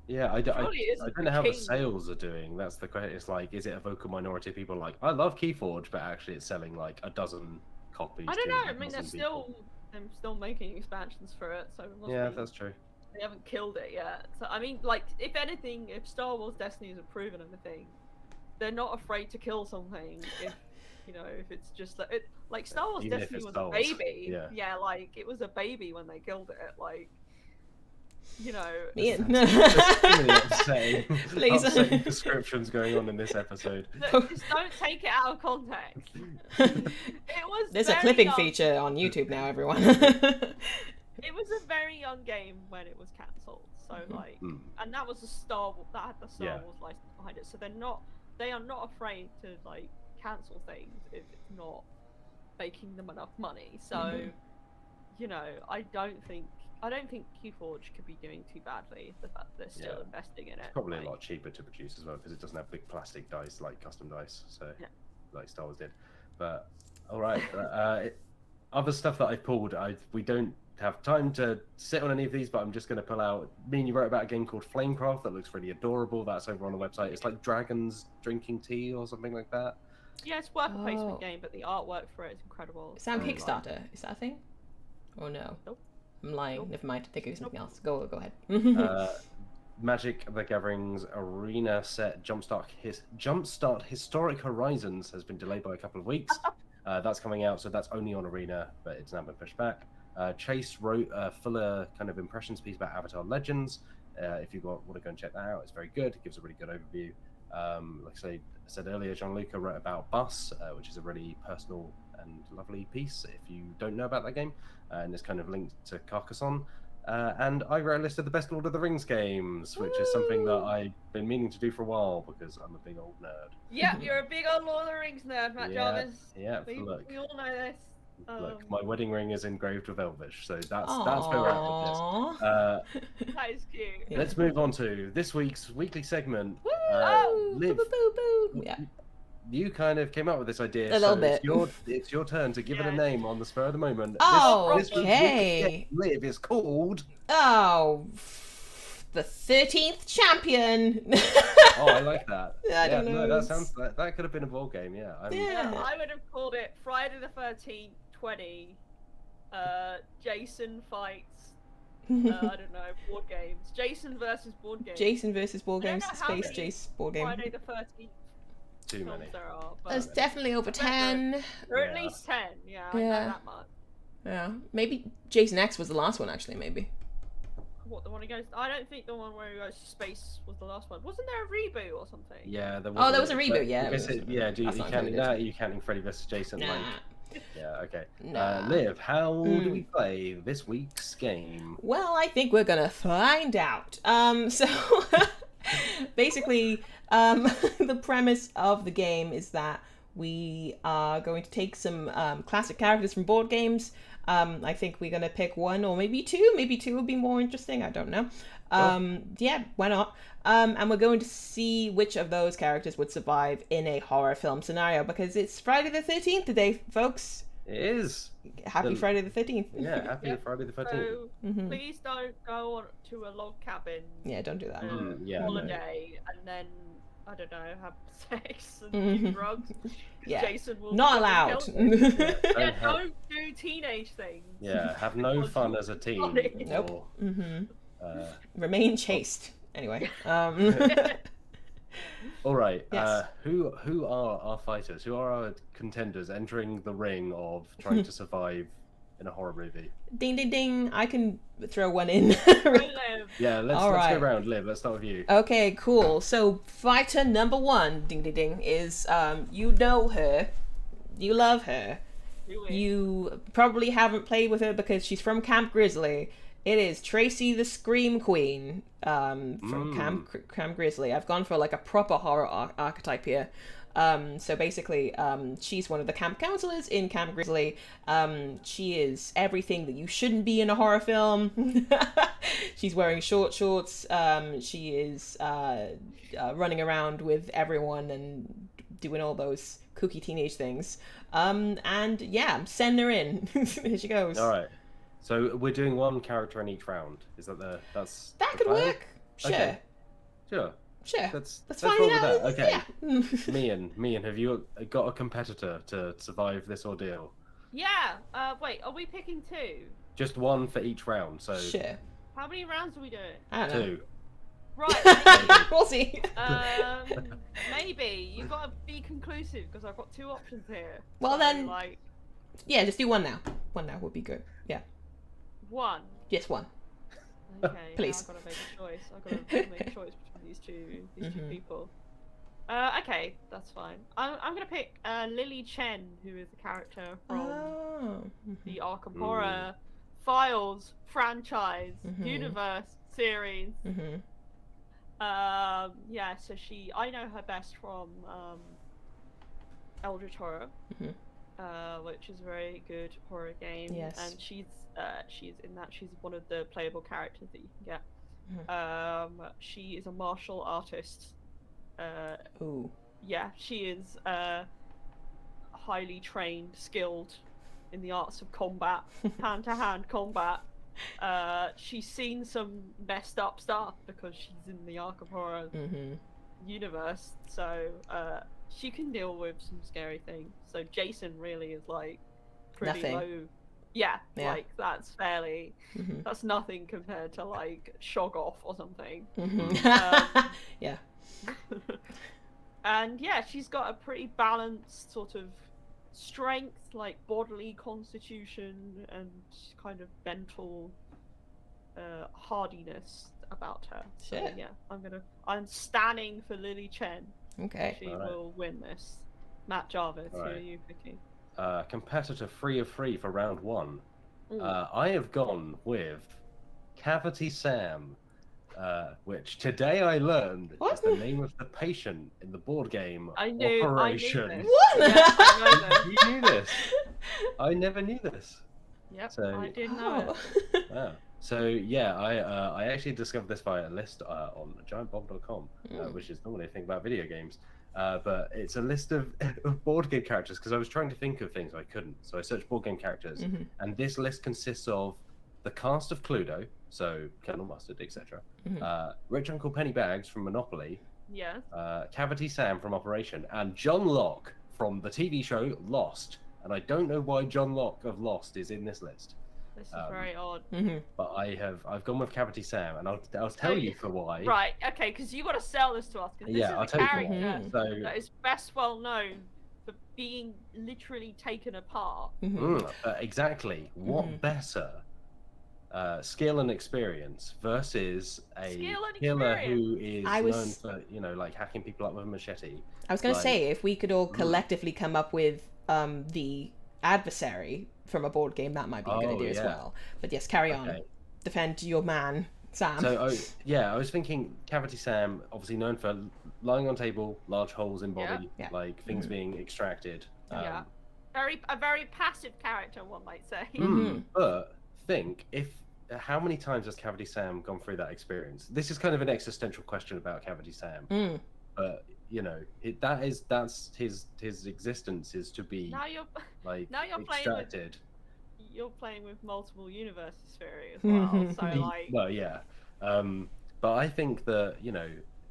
Yeah, I don't know how the king. sales are doing. That's the question. It's like, is it a vocal minority of people like, I love Keyforge, but actually it's selling like a dozen copies? I don't to know. a I mean, dozen they're still making expansions for it, so it must Yeah, be- that's true. they haven't killed it yet. So I mean, like, if anything, if Star Wars Destiny is proven anything, they're not afraid to kill something. If you know, if it's just like Star Wars Even if Destiny it's was Star a Wars, baby. yeah. Like it was a baby when they killed it. Like, you know. Ian. There's too many Please. upsetting descriptions going on in this episode. Look, just don't take it out of context. It was. There's a very clipping young. feature on YouTube now, everyone. It was a very young game when it was cancelled. So like, and that was that had the Star Wars license behind it. So they are not afraid to like cancel things if it's not making them enough money. So, you know, I don't think Keyforge could be doing too badly. The fact they're still investing in it. It's probably like, a lot cheaper to produce as well because it doesn't have big plastic dice like custom dice, so like Star Wars did. But all right, other stuff that I pulled, we don't have time to sit on any of these, but I'm just going to pull out. Me and you wrote about a game called Flamecraft that looks really adorable. That's over on the website. It's like dragons drinking tea or something like that. Yeah, it's worker Oh. placement game, but the artwork for it is incredible. It's on So, Kickstarter. Is that a thing? Or no? Nope. I'm lying. Nope. Never mind. Think of something else. Go ahead. Magic the Gathering's arena set Jumpstart Historic Horizons has been delayed by a couple of weeks. That's coming out, so that's only on arena, but it's now been pushed back. Chase wrote a fuller kind of impressions piece about Avatar Legends. If you want to go and check that out, it's very good. It gives a really good overview. Like I said earlier, Gianluca wrote about Bus, which is a really personal and lovely piece if you don't know about that game, and it's kind of linked to Carcassonne. And I wrote a list of the best Lord of the Rings games, which is something that I've been meaning to do for a while because I'm a big old nerd. Yeah, you're a big old Lord of the Rings nerd, Matt Jarvis. Yeah, we all know this. Look, my wedding ring is engraved with Elvish, so that's Aww. where we're at with this. That is cute. Yeah. Let's move on to this week's weekly segment. Liv, Boo, boo, boo. Yeah. you kind of came up with this idea. A little bit. It's your turn to give it a name on the spur of the moment. Oh, this week's okay. weekly game, Liv, is called... Oh, the 13th champion. Oh, I like that. I don't know. That could have been a ball game. Yeah. Yeah. I would have called it Friday the 13th 20. Jason fights. I don't know, board games. Jason versus board games. Jason versus board I don't games. know how Space many Jace board game. Friday the 13th. Too many. There are, There's but definitely over 10. or at least 10. Yeah, I know Yeah. that much. Yeah, maybe Jason X was the last one. Actually, maybe. What, the one he goes? I don't think the one where he goes to space was the last one. Wasn't there a reboot or something? Yeah, there Oh, there was a reboot. Yeah. You That's not counting included. that? Are you counting Freddy vs Jason? Nah. Yeah. Okay. Nah. Liv, how do we play this week's game? Well, I think we're gonna find out. So basically, the premise of the game is that we are going to take some classic characters from board games. I think we're gonna pick one or maybe two. Maybe two would be more interesting. I don't know. Yeah, why not? And we're going to see which of those characters would survive in a horror film scenario because it's Friday the 13th today, folks. It is. Happy Friday the 13th. Yeah, happy Friday the 13th. So please don't go on to a log cabin. Yeah, don't do that. Holiday and then I don't know, have sex and do drugs. Yeah, Jason will not come and allowed. kill you. Yeah, don't do teenage things. Yeah, have no fun as a teen. Nope. Or, Remain chaste. Anyway. all right. Yes. Who are our fighters? Who are our contenders entering the ring of trying to survive in a horror movie? Ding, ding, ding. I can throw one in. Yeah, let's go around. Liv, let's start with you. Okay, cool. So fighter number 1, ding, ding, ding, is you know her, you love her, you probably haven't played with her because she's from Camp Grizzly. It is Tracy the Scream Queen from Camp Grizzly. I've gone for like a proper horror archetype here. So basically, she's one of the camp counselors in Camp Grizzly. She is everything that you shouldn't be in a horror film. She's wearing short shorts. She is running around with everyone and doing all those kooky teenage things. And yeah, send her in. Here she goes. All right. So we're doing one character in each round. Is that that the could plan? work? Sure. Okay. Sure. Let's roll find with out. that. Okay. Yeah. Meehan, have you got a competitor to survive this ordeal? Yeah. Wait, are we picking 2? Just one for each round. So Sure. How many rounds are we doing? I don't know. 2. Right. We'll see. Maybe you've got to be conclusive because I've got 2 options here. Well, So, then- like Yeah, just do one now. One now would be good. Yeah. 1. Yes, one. Okay. Please. Now I've got to make a choice. I've got to make a choice between these two people. Okay, that's fine. I'm gonna pick Lily Chen, who is a character from the Arkham Horror Files franchise universe series. Yeah, so I know her best from Eldritch Horror, which is a very good horror game. Yes. And she's in that. She's one of the playable characters that you can get. She is a martial artist. Ooh. Yeah, she is highly trained, skilled in the arts of combat, hand-to-hand combat. She's seen some messed up stuff because she's in the Arkham Horror universe, so she can deal with some scary things. So Jason really is like pretty Nothing. low. Yeah, Yeah. like that's fairly that's nothing compared to like Shoggoth or something. Yeah. And yeah, she's got a pretty balanced sort of strength, like bodily constitution and kind of mental hardiness about her. So Sure. yeah, I'm standing for Lily Chen. Okay. She Alright. will win this. Matt Jarvis, who are Alright. you picking? Competitor 3 of 3 for round 1. Ooh. I have gone with Cavity Sam, which today I learned What? is the name of the patient in the board game I knew Operation. this. What? Yes, I know this. You knew this? I never knew this. Yep, So- I did know Oh. it. Wow. So yeah, I actually discovered this via a list on giantbomb.com, which is normally a thing about video games. But it's a list of board game characters because I was trying to think of things I couldn't. So I searched board game characters, Mhm. and this list consists of the cast of Cluedo, so Colonel Mustard, etc. Mhm. Rich Uncle Pennybags from Monopoly, Yes. Cavity Sam from Operation, and John Locke from the TV show Lost. And I don't know why John Locke of Lost is in this list. This is very odd. Mhm. But I've gone with Cavity Sam, and I'll tell you for why. Right, okay, because you got to sell this to us. Because this Yeah, I'll is tell a you for character why. So that is best well known for being literally taken apart. Mhm. exactly, what Mhm. better skill and experience versus a Skill and killer who experience. is I was- known for like hacking people up with a machete. I was gonna Like- say if we could all collectively come up with the adversary from a board game, that might be a good Oh, idea as yeah. well. But yes, carry on. Okay. Defend your man, Sam. So I was thinking Cavity Sam, obviously known for lying on table, large holes in body, Yeah. like things Mhm. being extracted. Yeah. A very passive character, one might say. Mhm. But think how many times has Cavity Sam gone through that experience? This is kind of an existential question about Cavity Sam, Mm. but that's his existence is to be Now you're like now you're playing with- extracted. you're playing with multiple universes theory as well. So like, Well, yeah, but I think that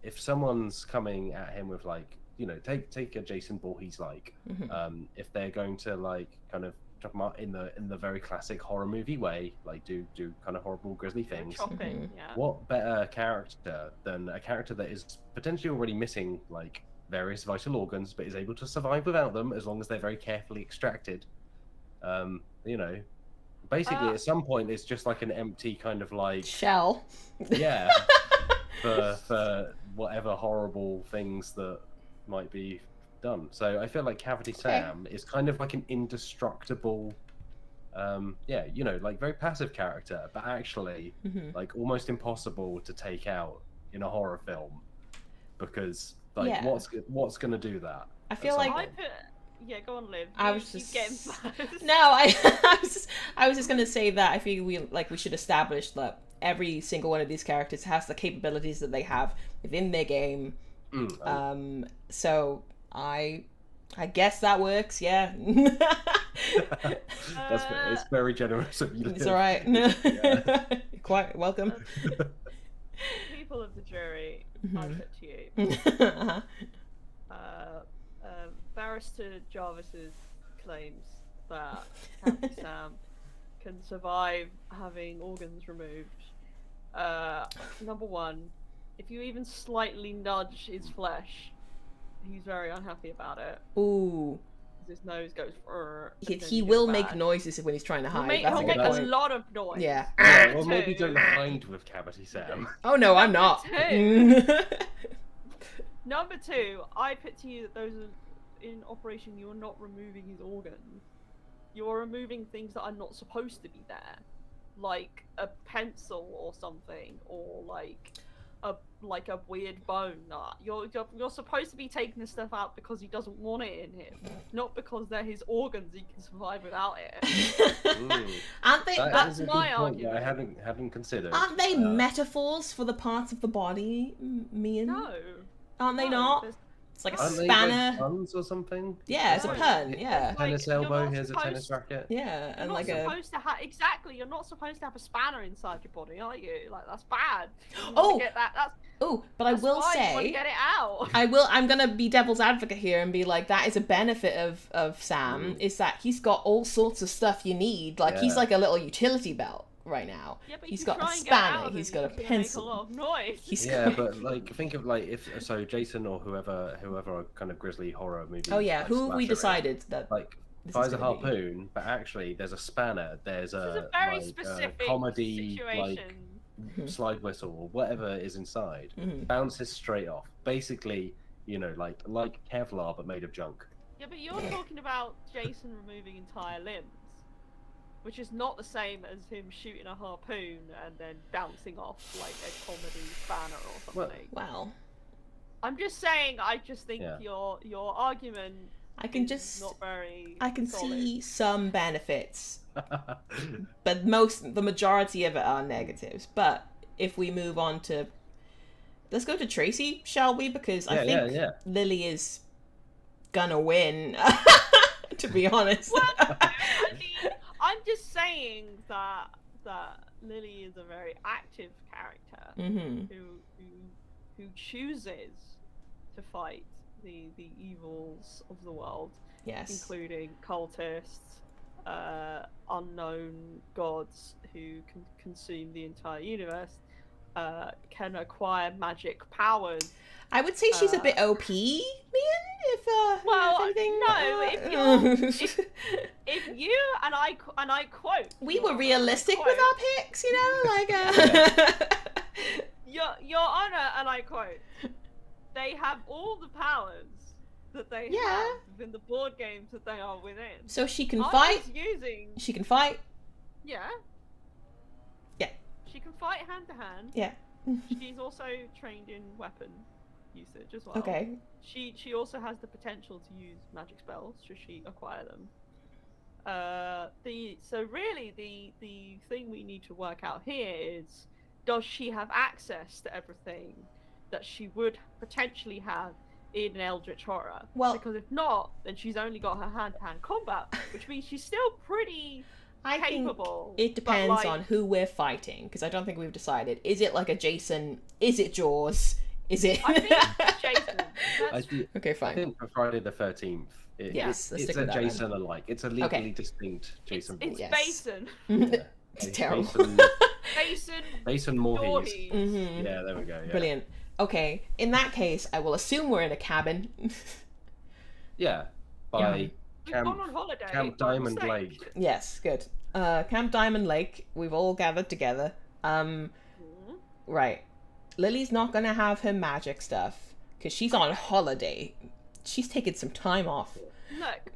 if someone's coming at him with like take a Jason Voorhees Mhm. if they're going to like kind of chop him up in the very classic horror movie way, like do kind of horrible grisly things. chopping. Mhm. Yeah. What better character than a character that is potentially already missing like various vital organs, but is able to survive without them as long as they're very carefully extracted? Basically, at some point, it's just like an empty kind of like Shell. yeah for whatever horrible things that might be done. So I feel like Cavity Sam is kind of like an indestructible, like very passive character, but actually Mhm. like almost impossible to take out in a horror film because like Yeah. what's gonna do that? I feel at some like I put. Yeah, go on, Liv. I You- was you just get him first. no, I was just gonna say that I feel we should establish that every single one of these characters has the capabilities that they have within their game. So I guess that works. Yeah. It's very generous of you. It's all right. Yeah. You're quite welcome. People of the jury, I Mhm. put to you. Uh-huh. Barrister Jarvis's claims that Captain Sam can survive having organs removed. Number one, if you even slightly nudge his flesh, he's very unhappy about it. Ooh, His nose goes. he will make noises when he's trying to hide. That's a He'll good make a point. lot of noise. Yeah. Yeah, well, maybe Two. don't hide with Cavity Sam. Oh no, I'm not. Number two, I put to you that those are in operation. You're not removing his organs. You're removing things that are not supposed to be there, like a pencil or something, or like a weird bone. You're supposed to be taking this stuff out because he doesn't want it in him, not because they're his organs. He can survive without it. Aren't they? That That's is a my good point that I argument. hadn't considered. Aren't they metaphors for the parts of the body, Meehan? No. Aren't they No, not? there's- It's like a Aren't they spanner. like puns or something? Yeah, it's a No. pun. Yeah, Tennis Like, you're elbow. not Here's a tennis supposed- racket. yeah, You're and not like a. supposed to have exactly. You're not supposed to have a spanner inside your body, are you? Like that's bad. You Oh! wanna get that. That's Oh, but I will fine, you wanna say, get it out. I'm gonna be devil's advocate here and be like, that is a benefit of Sam is that he's got all sorts of stuff you need. Like he's Yeah. like a little utility belt right now. Yeah, but He's you can got a try and get it out spanner. of He's him, got a it's gonna pencil. Make a lot of noise. He's Yeah, got... but like think of like if Jason or whoever a kind of grisly horror movie. Oh yeah, like, who have we slasher is, decided that? like this fires is a gonna be? harpoon, but actually there's a spanner. There's This is a a very like, specific comedy situation. like slide whistle or whatever is inside. Mhm. Bounces straight off. Basically, you know, like Kevlar but made of junk. Yeah, but you're talking about Jason removing entire limbs, which is not the same as him shooting a harpoon and then bouncing off like a comedy banner or something. Well, I'm just saying. I just think your argument. I can solid. see some benefits, but the majority of it are negatives. But if we move on to, let's go to Tracy, shall we? Because I think Lily is gonna win. To be honest. Well, I mean, I'm just saying that Lily is a very active character who chooses to fight the evils of the world, including cultists, unknown gods who can consume the entire universe, can acquire magic powers. I would say she's a bit OP, Meehan, if you and I quote, we were realistic with our picks, you know, like Your Honor, and I quote, they have all the powers that they have within the board games that they are within. So she can fight. She can fight. Yeah. Yeah. She can fight hand to hand. Yeah. She's also trained in weapon usage as well. Okay. She also has the potential to use magic spells should she acquire them. So really the thing we need to work out here is, does she have access to everything that she would potentially have in an Eldritch Horror? Well, because if not, then she's only got her hand-to-hand combat, which means she's still pretty capable. Think it depends on who we're fighting, because I don't think we've decided. Is it like a Jason? Is it Jaws? Is it? I think it's Jason. Okay, fine. I think for Friday the 13th, it's a Jason alike. It's a legally distinct Jason. It's Basin. It's terrible. Basin Voorhees. Yeah, there we go. Yeah. Brilliant. Okay, in that case, I will assume we're in a cabin. By Camp Diamond Lake. Yes, good. Camp Diamond Lake. We've all gathered together. Right. Lily's not gonna have her magic stuff because she's on holiday. She's taking some time off. Look,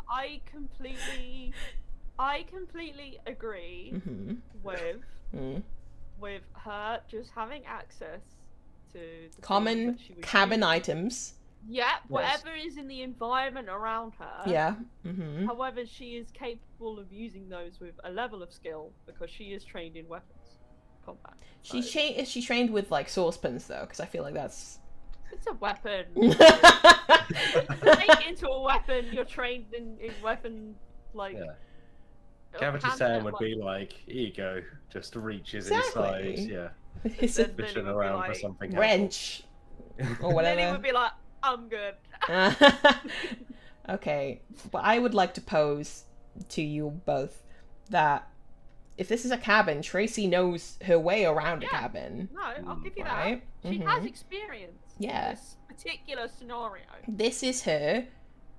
I completely agree with her just having access to the common cabin items. Yeah, whatever is in the environment around her. Yeah. However, she is capable of using those with a level of skill because she is trained in weapons combat. So. Is she trained with like saucepans though? Because I feel like that's. It's a weapon. You make it into a weapon. You're trained in weapon like. Yeah. Cavity Sam would be like, here you go, just reaches inside, His fishing around for something wrench or whatever. Lily would be like, I'm good. Okay, but I would like to pose to you both that if this is a cabin, Tracy knows her way around a cabin. No, I'll give you that. She has experience in this particular scenario. This is her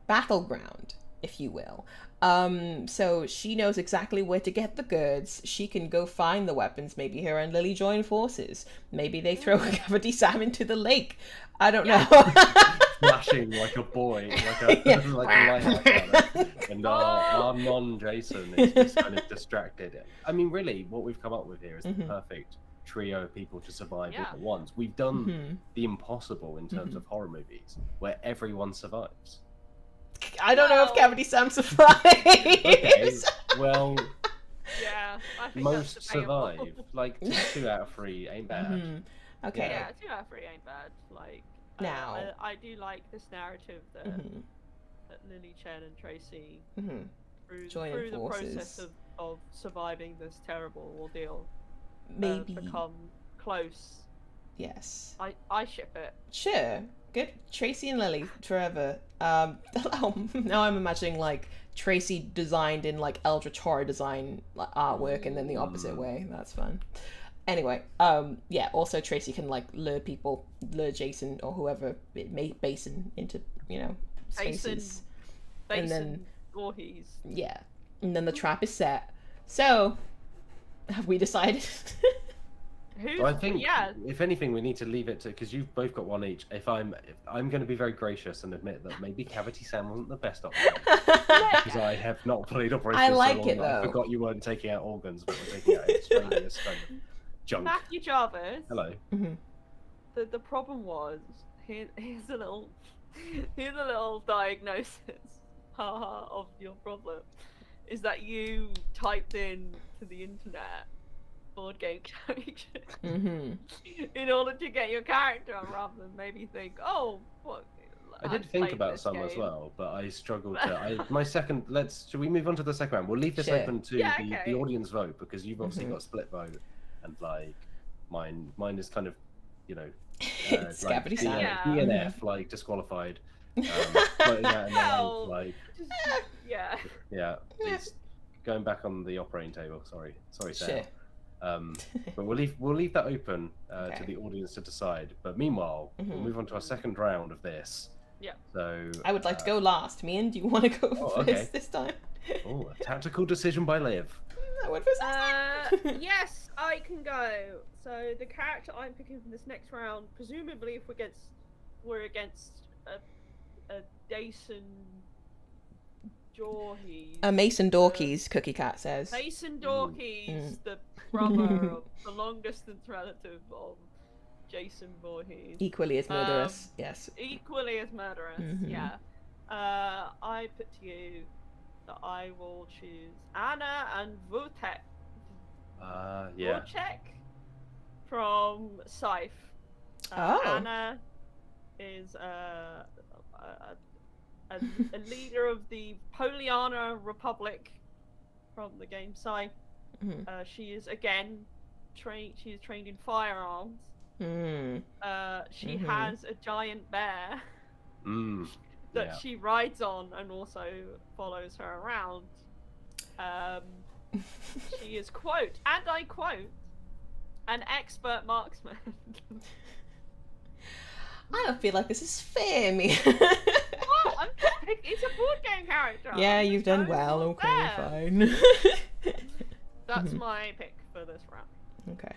battleground, if you will. So she knows exactly where to get the goods. She can go find the weapons. Maybe her and Lily join forces. Maybe they throw Cavity Sam into the lake. I don't know. Flashing like a boy, like a lighthouse. And our non-Jason is just kind of distracted. I mean, really, what we've come up with here is the perfect trio of people to survive all at once. We've done the impossible in terms of horror movies, where everyone survives. I don't know if Cavity Sam survives. Okay, well, I think most survive. Like 2 out of 3 ain't bad. Okay. Yeah, 2 out of 3 ain't bad. Like now, I do like this narrative that Lily Chen and Tracy through the process of surviving this terrible ordeal, maybe become close. Yes. I ship it. Sure. Good. Tracy and Lily forever. Now I'm imagining like Tracy designed in like Eldritch Horror design like artwork and then the opposite way. That's fun. Anyway, also Tracy can like lure Jason or whoever Basin into, spaces. Basin, and then Voorhees. Yeah. And then the trap is set. So have we decided? So I think, if anything, we need to leave it to, because you've both got one each. If I'm going to be very gracious and admit that maybe Cavity Sam wasn't the best option, because I have not played Operation. I like so long it that I though. forgot you weren't taking out organs, but were taking out extraneous kind of junk. Matthew Jarvis. Hello. The problem was here's a little diagnosis of your problem, is that you typed in to the internet board game character in order to get your character on, rather than maybe think, oh, what. I did think about some as well, but I struggled to. My second. Should we move on to the second round? We'll leave this open to the audience vote, because you've obviously got a split vote, and like mine is kind of, you know, like DNF, like disqualified. Floating out in the lane, like yeah. It's going back on the operating table. Sorry, Sam. But we'll leave that open to the audience to decide. But meanwhile, we'll move on to our second round of this. Yeah. So I would like to go last. Meehan, do you want to go first this time? Oh, a tactical decision by Liv. I went first. Yes, I can go. So the character I'm picking for this next round, presumably if we're against a Jason Voorhees. Mason Dorkeys, Cookie Cat says. Mason Dorkeys, the brother of the long distance relative of Jason Voorhees. Equally as murderous, yes. Equally as murderous, yeah. I put to you that I will choose Anna and Vutek. Vutek from Scythe. Anna is a leader of the Poliana Republic from the game Scythe. She is again trained in firearms. She has a giant bear that she rides on and also follows her around. She is, quote, and I quote, an expert marksman. I don't feel like this is fair, me. Well, I'm just picking. It's a board game character. Yeah, you've done well. Okay, fine. That's my pick for this round. Okay.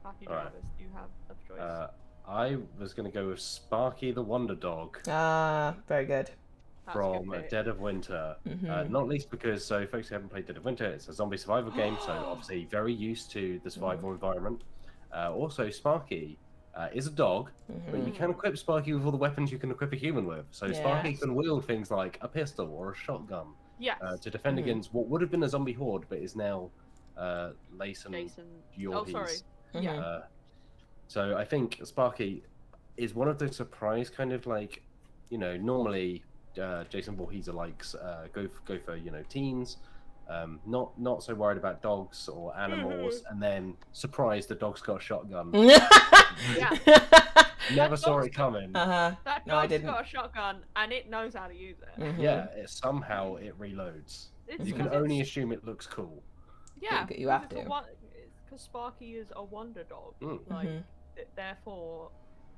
Matthew Jarvis, do you have a choice? I was going to go with Sparky the Wonder Dog. Very good. From Dead of Winter. Not least because, so folks who haven't played Dead of Winter, it's a zombie survival game, so obviously very used to the survival environment. Also, Sparky is a dog, but you can equip Sparky with all the weapons you can equip a human with. So Sparky can wield things like a pistol or a shotgun to defend against what would have been a zombie horde, but is now Jason Voorhees. So I think Sparky is one of those surprise kind of like, you know, normally Jason Voorhees likes go for you know, teens, not so worried about dogs or animals, and then surprise, the dog's got a shotgun. Never saw it coming. That dog's got a shotgun and it knows how to use it. Yeah, somehow it reloads. You can only assume it looks cool. Yeah, you have to. Because Sparky is a wonder dog. Therefore,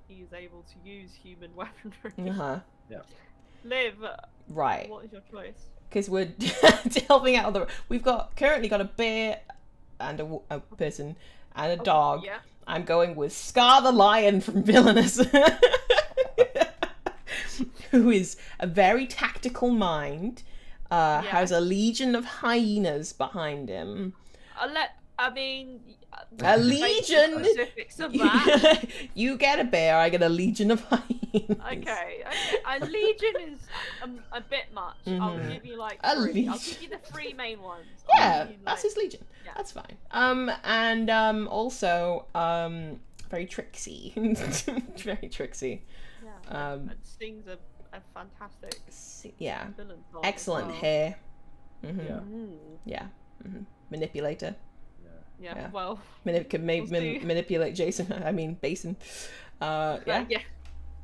he is able to use human weaponry. Yeah. Liv, right. What is your choice? Because we're helping out we've currently got a bear and a person and a dog. Yeah. I'm going with Scar the Lion from Villainous, who is a very tactical mind, has a legion of hyenas behind him. A legion. Specifics of that. You get a bear, I get a legion of hyenas. Okay. A legion is a bit much. I'll give you like three. I'll give you the three main ones. Yeah, that's his legion. Yeah. That's fine. And also very tricksy. Very tricksy. Yeah. And Sting's a fantastic villain. Excellent hair. Manipulator. Yeah. Well, can manipulate Jason. I mean, Basin.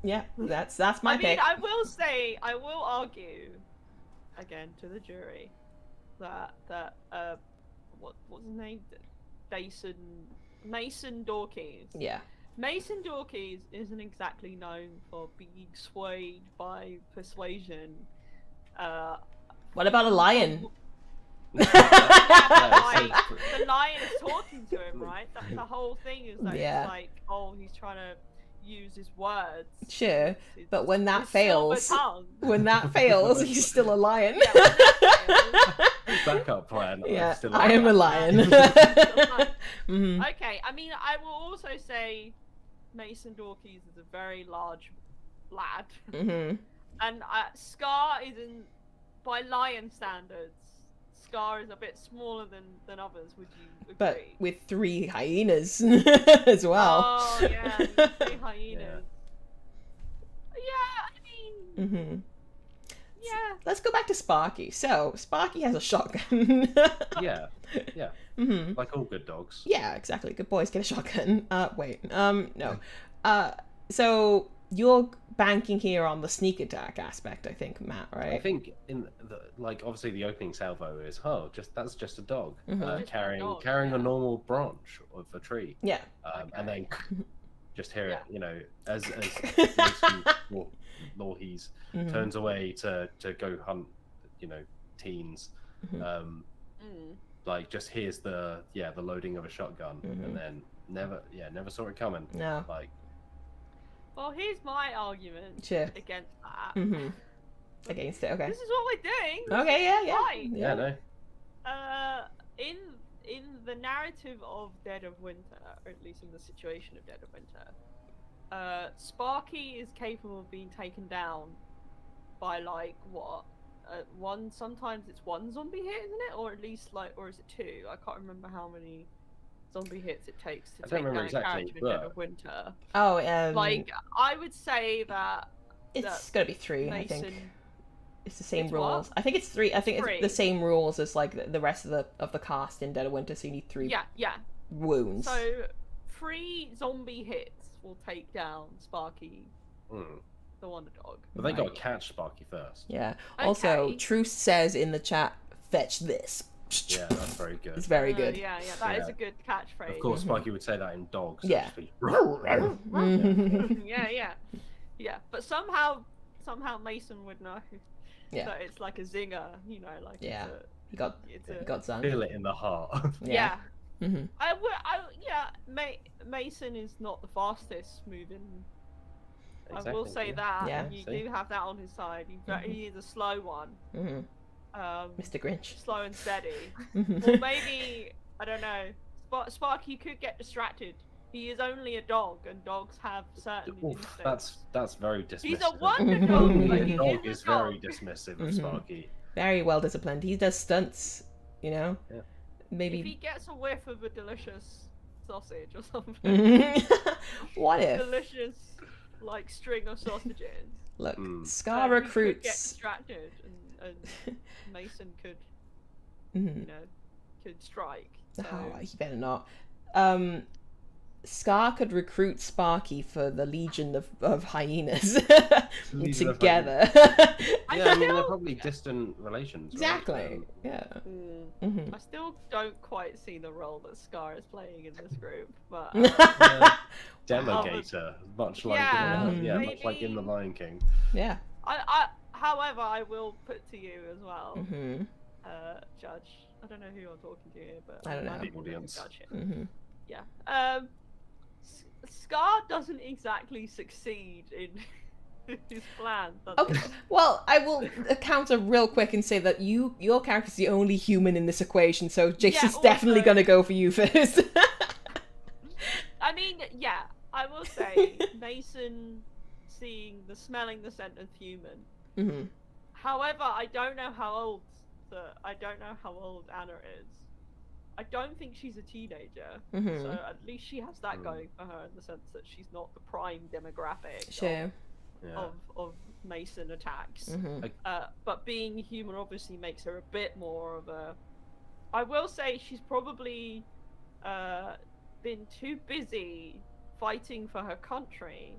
Yeah. That's my pick. I will argue again to the jury that what's his name? Mason Dorkeys. Yeah. Mason Dorkeys isn't exactly known for being swayed by persuasion. What about a lion? Like, the lion is talking to him, right? That's the whole thing. Is that it's like, oh, he's trying to use his words. Sure, but when that his fails, silver tongue. he's still a lion. Backup plan. Yeah, Still I am a lion. Mhm. Okay, I mean, I will also say Mason Dawkins is a very large lad. Mhm. And Scar isn't, by lion standards, Scar is a bit smaller than others, would you agree? But with 3 hyenas as well. Oh, yeah, 3 hyenas. Yeah, I mean... Mhm. Yeah. Let's go back to Sparky. So, Sparky has a shotgun. Yeah. Mhm. Like all good dogs. Yeah, exactly. Good boys get a shotgun. No. So you're banking here on the sneak attack aspect, I think, Matt, right? I think in the, like, obviously the opening salvo is that's just a dog Mhm. carrying a normal branch of a tree. Yeah. And then just hear it, you know, as Lawhees Mhm. turns away to go hunt, you know, teens. Mhm. Like just hears the loading of a shotgun, Mhm. and then never saw it coming. No. Like, Well, here's my argument Sure. against that. Mhm. Against it, okay. This is what we're doing. Okay, yeah. Fine. yeah, no. In the narrative of Dead of Winter, or at least in the situation of Dead of Winter, Sparky is capable of being taken down by like what? One. Sometimes it's 1 zombie hit, isn't it? Or at least like, or is it 2? I can't remember how many zombie hits it takes to take down a character in Dead of Winter. Oh, like I would say that it's gonna be 3, Mason, I think. It's the same It's rules. what? I think it's 3. I think 3. it's the same rules as like the rest of the cast in Dead of Winter, so you need 3 Yeah. wounds. So 3 zombie hits will take down Sparky, the Wonder Dog. But they got to catch Sparky first. Yeah. Okay. Also, Truce says in the chat, "Fetch this." Yeah, that's very good. It's very good. Yeah, that is a good catchphrase. Of course, Sparky would say that in dogs. So Yeah. to speak. yeah. But somehow Mason would know Yeah. that it's like a zinger, you know, like Yeah. He got zung. Feel it in the heart. Yeah. Mm-hmm. Mason is not the fastest moving. Exactly, I will say that. Yeah. You do have that on his side. He is a slow one. Mm-hmm. Mr. Grinch. Slow and steady. Mm-hmm. Or maybe, I don't know, Sparky could get distracted. He is only a dog, and dogs have certain instincts. That's very dismissive. He's a wonder dog. Like, The he dog is is a dog. very dismissive of Sparky. Very well disciplined. He does stunts, you know? Yeah. Maybe. If he gets a whiff of a delicious sausage or something. What if? Delicious, like, string of sausages. Look, He Scar could get recruits. distracted, and Mason could, Mhm. you know, could strike. So. Oh, he better not. Scar could recruit Sparky for the Legion of Hyenas Legion of together. Yeah, I mean, they're probably distant relations. Exactly. Right? Yeah. I still don't quite see the role that Scar is playing in this group, but Delegator, much like much like in The Lion King. Yeah. However, I will put to you as well, Mm-hmm. Judge. I don't know who you're talking to here, but I don't know. I'm The gonna audience. judge him. Mm-hmm. Yeah. Scar doesn't exactly succeed in his plan. Okay. Well, I will counter real quick and say that your character's the only human in this equation, so Jason's definitely gonna go for you first. I mean, yeah, I will say Mason smelling the scent of human. Mm-hmm. However, I don't know how old Anna is. I don't think she's a teenager, Mm-hmm. so at least she has that going for her in the sense that she's not the prime demographic Sure. of Mason attacks. Mm-hmm. But being human obviously makes her a bit more of a... I will say she's probably been too busy fighting for her country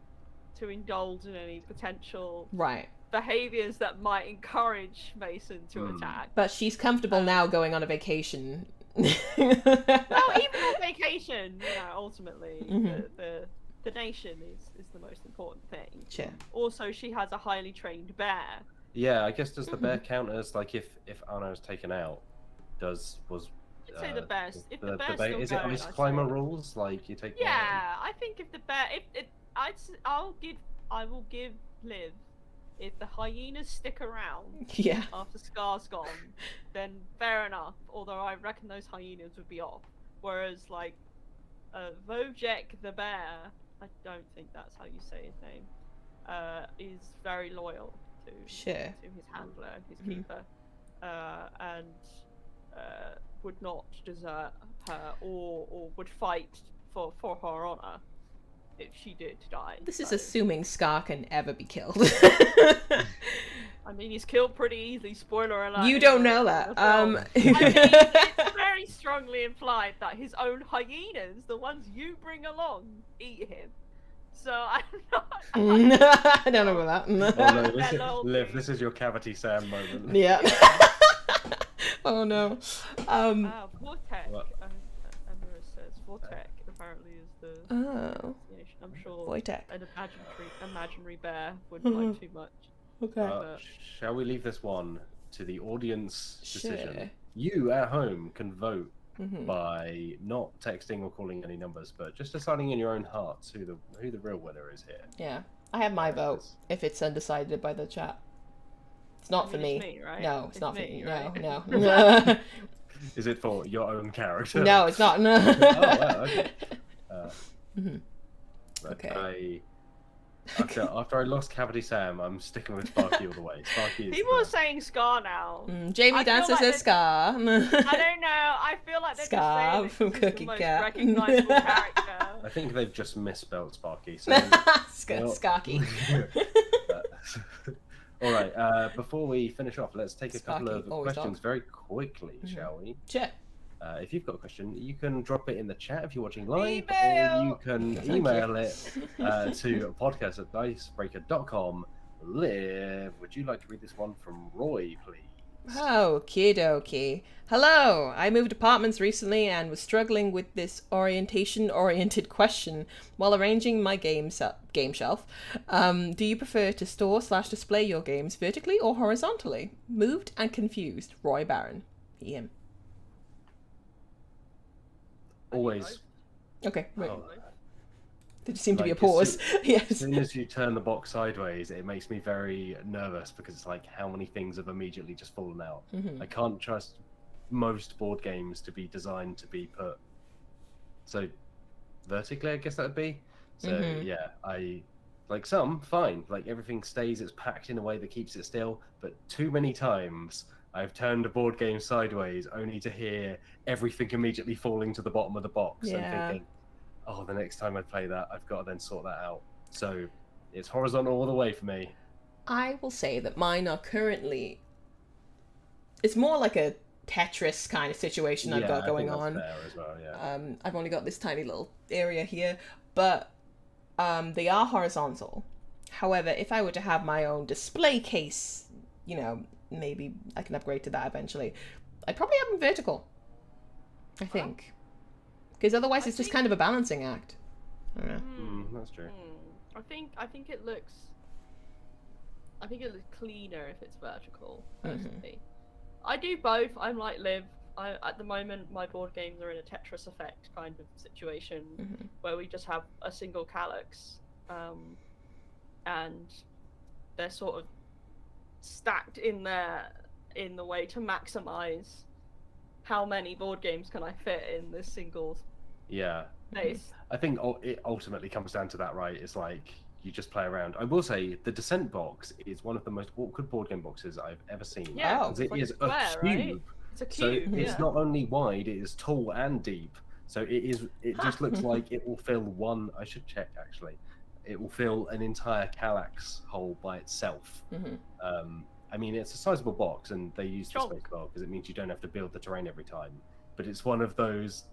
to indulge in any potential behaviors that might encourage Mason to attack. But she's comfortable now going on a vacation. Well, even on vacation, you know, ultimately, the nation is the most important thing. Sure. Also, she has a highly trained bear. Yeah, I guess does the bear count as like if Anna is taken out, was. I'd say the best. If the bear's bear, still is it going, ice I'd climber say. rules? Like you take. Yeah, I think if the bear, I will give Liv. If the hyenas stick around Yeah. after Scar's gone, then fair enough. Although I reckon those hyenas would be off. Whereas like, Wojek the bear, I don't think that's how you say his name, is very loyal to his handler, his keeper, and would not desert her or would fight for her honor if she did die. This is assuming Scar can ever be killed. I mean, he's killed pretty easily. Spoiler alert. You don't know that. I mean, it's very strongly implied that his own hyenas, the ones you bring along, eat him. So I'm not. I don't know about that. Oh, no, Liv, this is your Cavity Sam moment. Yeah. Oh no. Vortec. Emira says Vortec apparently is the. Oh. I'm sure. Wojtek. An imaginary bear wouldn't like too much. Okay. Shall we leave this one to the audience decision? Sure. You at home can vote by not texting or calling any numbers, but just deciding in your own hearts who the real winner is here. Yeah. I have my vote if it's undecided by the chat. It's not for me. It's me, right? No, it's not for me, me. right? No. Is it for your own character? No, it's not. No. Oh, wow, okay. Okay. After I lost Cavity Sam, I'm sticking with Sparky all the way. Sparky is People are saying Scar now. Jamie I Dancer feel like says Scar. I don't know. I feel like they're Scar just from saying that Cookie he's the most Cat. recognizable character. I think they've just misspelled Sparky. So Scarky. All right. Before we finish off, let's take a couple Sparky, of always questions dog. very quickly, shall we? Sure. If you've got a question, you can drop it in the chat if you're watching live, Email! or you can email it to podcast@dicebreaker.com. Liv, would you like to read this one from Roy, please? Okie dokie. Hello, I moved apartments recently and was struggling with this orientation-oriented question while arranging my game shelf. Do you prefer to store/display your games vertically or horizontally? Moved and confused. Roy Barron. Him. Always. Okay, right. Oh, There just seemed to be a like, pause. Yes. As soon as you turn the box sideways, it makes me very nervous because it's like how many things have immediately just fallen out. I can't trust most board games to be designed to be put so vertically, I guess that would be. So yeah, I like some fine, like everything stays, it's packed in a way that keeps it still, but too many times I've turned a board game sideways only to hear everything immediately falling to the bottom of the box and thinking, oh, the next time I play that, I've got to then sort that out. So it's horizontal all the way for me. I will say that mine are currently... It's more like a Tetris kind of situation I've got going on. Fair as well, yeah. I've only got this tiny little area here, but they are horizontal. However, if I were to have my own display case, you know, maybe I can upgrade to that eventually. I'd probably have them vertical, I think. Because otherwise it's just kind of a balancing act. I don't know. That's true. I think it looks cleaner if it's vertical, personally. I do both. I'm like Liv. At the moment, my board games are in a Tetris effect kind of situation where we just have a single calyx, and they're sort of stacked in there in the way to maximize how many board games can I fit in this single space. I think it ultimately comes down to that, right? It's like you just play around. I will say the Descent box is one of the most awkward board game boxes I've ever seen. Yeah, it like is a square, a cube. right? It's a cube. So it's not only wide, it is tall and deep. So it just looks like it will fill one. I should check actually. It will fill an entire Kallax hole by itself. I mean, it's a sizable box, and they use the space bar because it means you don't have to build the terrain every time. But it's one of those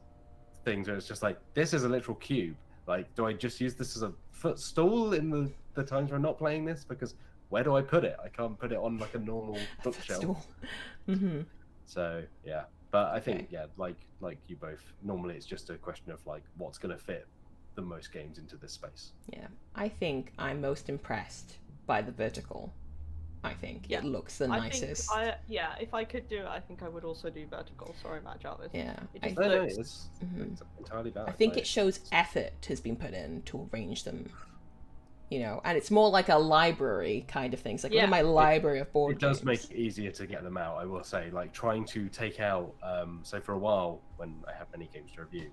things where it's just like, this is a literal cube. Like, do I just use this as a footstool in the times we're not playing this? Because where do I put it? I can't put it on like a normal bookshelf. So yeah, but I think like you both, normally it's just a question of like what's going to fit the most games into this space. Yeah, I think I'm most impressed by the vertical. I think. Yeah. It looks the nicest. If I could do it, I think I would also do vertical. Sorry, Matt Jarvis. Yeah. It just No, looks... it's entirely valid. I think it shows effort has been put in to arrange them. You know, and it's more like a library kind of thing. It's like, look at my library of board games. It does games. make it easier to get them out, I will say. Like, trying to take out, so for a while, when I have many games to review,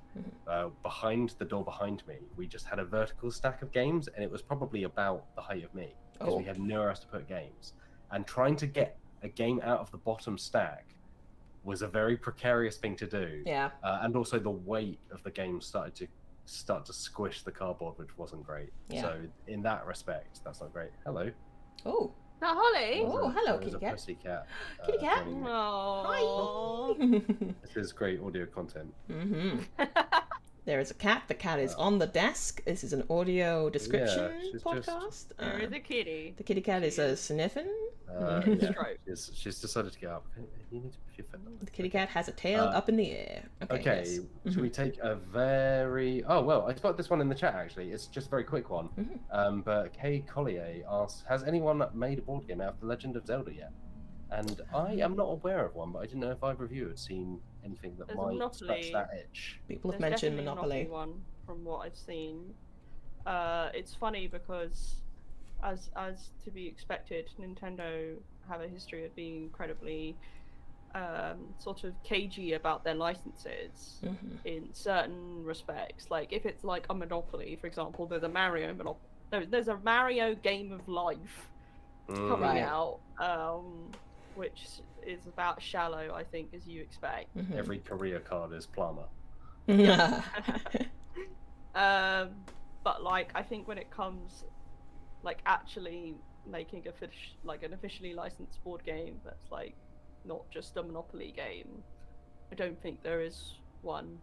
behind the door behind me, we just had a vertical stack of games, and it was probably about the height of me, because we had nowhere else to put games. And trying to get a game out of the bottom stack was a very precarious thing to do. Yeah. And also the weight of the game started to squish the cardboard, which wasn't great. Yeah. So in that respect, that's not great. Hello. Oh. Now, Holly. Oh, hello, kitty cat. Pussy cat. Kitty cat. Oh. Hi. This is great audio content. There is a cat. The cat is on the desk. This is an audio description podcast. There is a kitty. The kitty cat is sniffing. She's decided to get up. You need to push your foot. The kitty cat has a tail up in the air. Okay, yes. Should we take a very... Oh, well, I spotted this one in the chat, actually. It's just a very quick one. But Kay Collier asks, has anyone made a board game out of The Legend of Zelda yet? And I am not aware of one, but I didn't know if either of you had seen anything that might scratch that itch. People have mentioned Monopoly. One from what I've seen. It's funny because, as to be expected, Nintendo have a history of being incredibly sort of cagey about their licenses in certain respects. Like if it's like a Monopoly, for example, there's a Mario Game of Life coming out, which is about shallow, I think, as you expect. Every career card is plumber. But like, I think when it comes, like actually making an officially licensed board game that's like not just a Monopoly game, I don't think there is one,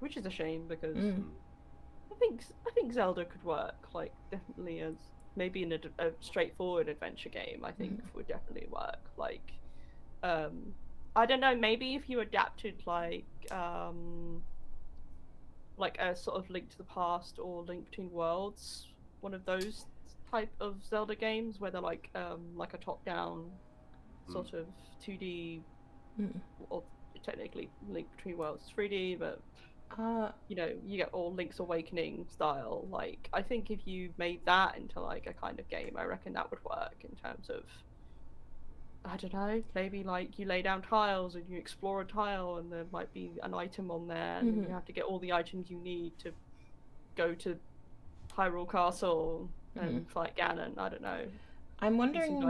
which is a shame because I think Zelda could work, like definitely as maybe in a straightforward adventure game. I think would definitely work. Like, I don't know, maybe if you adapted like a sort of Link to the Past or Link Between Worlds, one of those type of Zelda games where they're like a top-down sort of 2D, or technically Link Between Worlds is 3D, but you know, you get all Link's Awakening style. Like, I think if you made that into like a kind of game, I reckon that would work in terms of, I don't know, maybe like you lay down tiles and you explore a tile and there might be an item on there and you have to get all the items you need to go to Hyrule Castle and fight Ganon. I don't know. I'm wondering,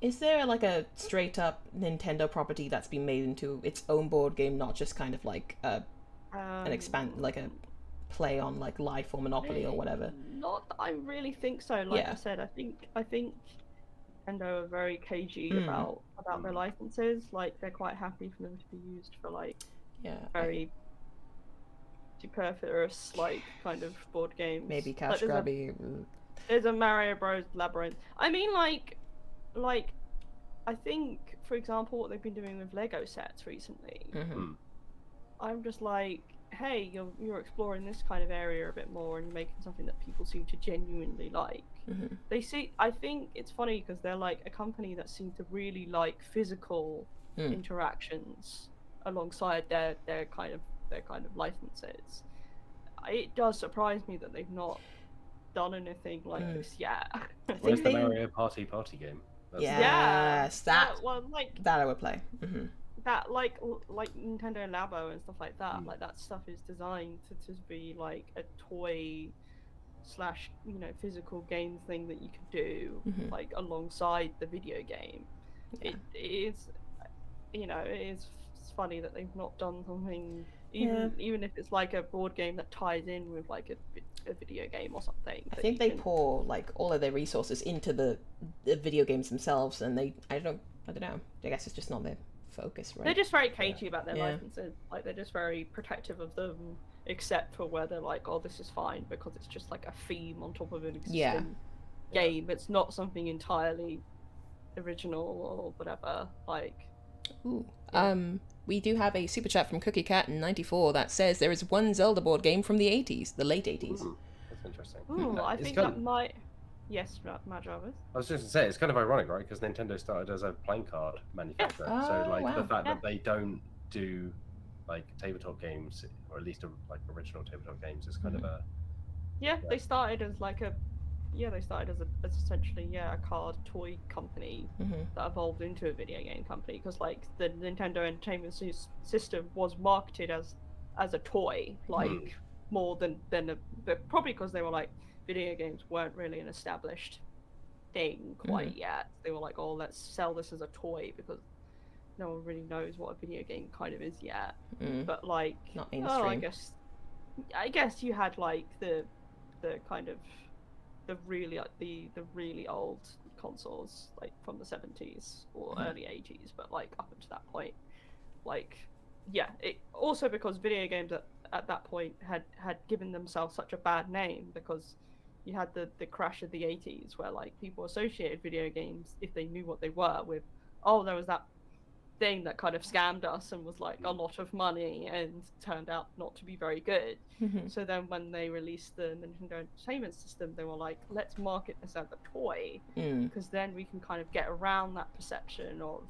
is there like a straight up Nintendo property that's been made into its own board game, not just kind of like an like a play on like Life or Monopoly or whatever? Not that I really think so. Like I said, I think Nintendo are very cagey about their licenses. Like they're quite happy for them to be used for like very superfluous like kind of board games. Maybe cash grabby. There's a Mario Bros. Labyrinth. I mean, like I think, for example, what they've been doing with Lego sets recently. I'm just like, hey, you're exploring this kind of area a bit more and you're making something that people seem to genuinely like. I think it's funny because they're like a company that seems to really like physical interactions alongside their kind of licenses. It does surprise me that they've not done anything like this yet. Where's the Mario Party game? Yes, that I would play. That like Nintendo Labo and stuff like that. Like that stuff is designed to be like a toy / you know, physical game thing that you can do like alongside the video game. It is, you know, it's funny that they've not done something even if it's like a board game that ties in with like a video game or something. I think they pour like all of their resources into the video games themselves, and I don't know. I guess it's just not their focus, right? They're just very cagey about their licenses. Like they're just very protective of them, except for where they're like, oh, this is fine because it's just like a theme on top of an existing game. It's not something entirely original or whatever. Like, we do have a super chat from Cookie Cat in 94 that says there is one Zelda board game from the 80s, the late 80s. That's interesting. I think that might Yes, Matt Jarvis. I was just gonna say, it's kind of ironic, right? Because Nintendo started as a playing card manufacturer, so Oh, like wow. the fact Yeah. that they don't do like tabletop games, or at least like original tabletop games, is kind of a Yeah, they started as like a as essentially a card toy company Mhm. that evolved into a video game company, because like the Nintendo Entertainment System was marketed as a toy, like more than but probably because they were like, video games weren't really an established thing quite yet. They were like, oh, let's sell this as a toy because no one really knows what a video game kind of is yet. But like, Not mainstream. I guess you had like the kind of the really old consoles, like from the 70s or early 80s, but like up until that point, like it also because video games at that point had given themselves such a bad name, because you had the crash of the 80s where like people associated video games, if they knew what they were, with, oh, there was that thing that kind of scammed us and was like a lot of money and turned out not to be very good. So then when they released the Nintendo Entertainment System, they were like, let's market this as a toy, because then we can kind of get around that perception of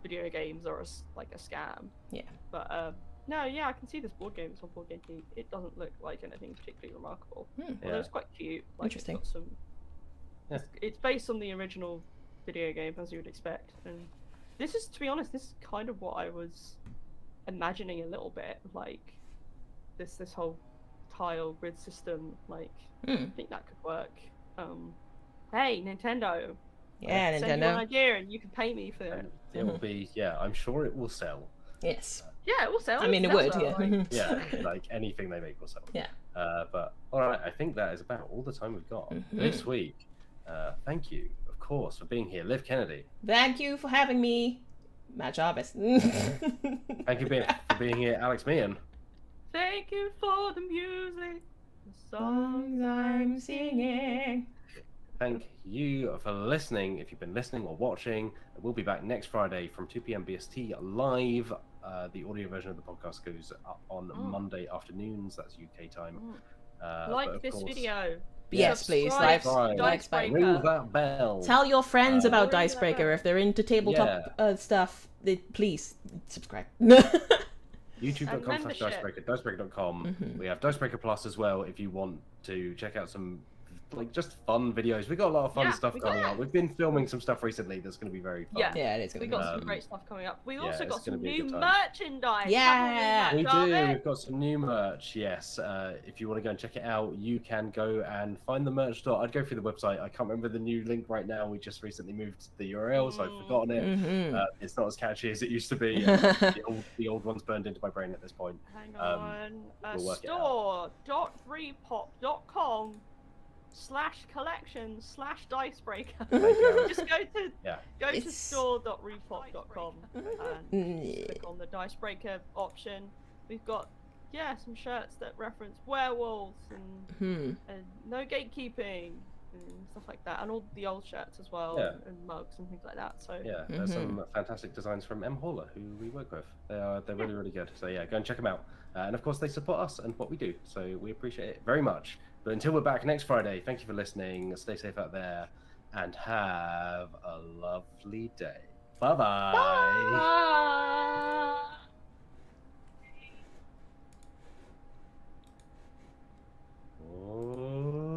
video games are like a scam. Yeah. But no, I can see this board game. It's on Board Game Geek. It doesn't look like anything particularly remarkable. Although it's quite cute. Like, Interesting. It's got some. It's based on the original video game, as you would expect, and this is, to be honest, this is kind of what I was imagining a little bit, like this whole tile grid system. Like, I think that could work. Hey, Nintendo. Yeah, Send you an Nintendo. idea, and you can pay me for it. it will be, I'm sure it will sell. Yes. Yeah, it will sell. I mean, it would, yeah. Like, Yeah, like anything they make will sell. Yeah. But all right, I think that is about all the time we've got this week. Thank you, of course, for being here, Liv Kennedy. Thank you for having me, Matt Jarvis. Thank you for being here, Alex Meehan. Thank you for the music, the Songs I'm singing. Thank you for listening. If you've been listening or watching, we'll be back next Friday from 2 p.m. BST live. The audio version of the podcast goes up on Monday afternoons. That's UK time. like this video. Yes, please. Subscribe. Likes, Ring that bell. Tell your friends about Ring that Dicebreaker bell. if they're into tabletop stuff. Please subscribe. YouTube.com/Dicebreaker, Dicebreaker.com. We have Dicebreaker Plus as well if you want to check out some like just fun videos. We got a lot of fun stuff coming up. We've been filming some stuff recently that's going to be very fun. Yeah, it is going We to be got some great stuff coming up. We yeah, also got it's gonna some be a new good time. merchandise. Yeah. We haven't do. Jarvis? We've got some new merch. Yes. If you want to go and check it out, you can go and find the merch store. I'd go through the website. I can't remember the new link right now. We just recently moved the URL, so I've forgotten it. It's not as catchy as it used to be. And the old one's burned into my brain at this point. Hang on. we'll work it out. store.repop.com/collection/Dicebreaker. Just go to store.repop.com and click on the Dicebreaker option. We've got some shirts that reference werewolves and no gatekeeping and stuff like that, and all the old shirts as well, and mugs and things like that. So there's some fantastic designs from M Hauler, who we work with. They're really good. So go and check them out. And of course, they support us and what we do. So we appreciate it very much. But until we're back next Friday, thank you for listening. Stay safe out there and have a lovely day. Bye-bye. bye.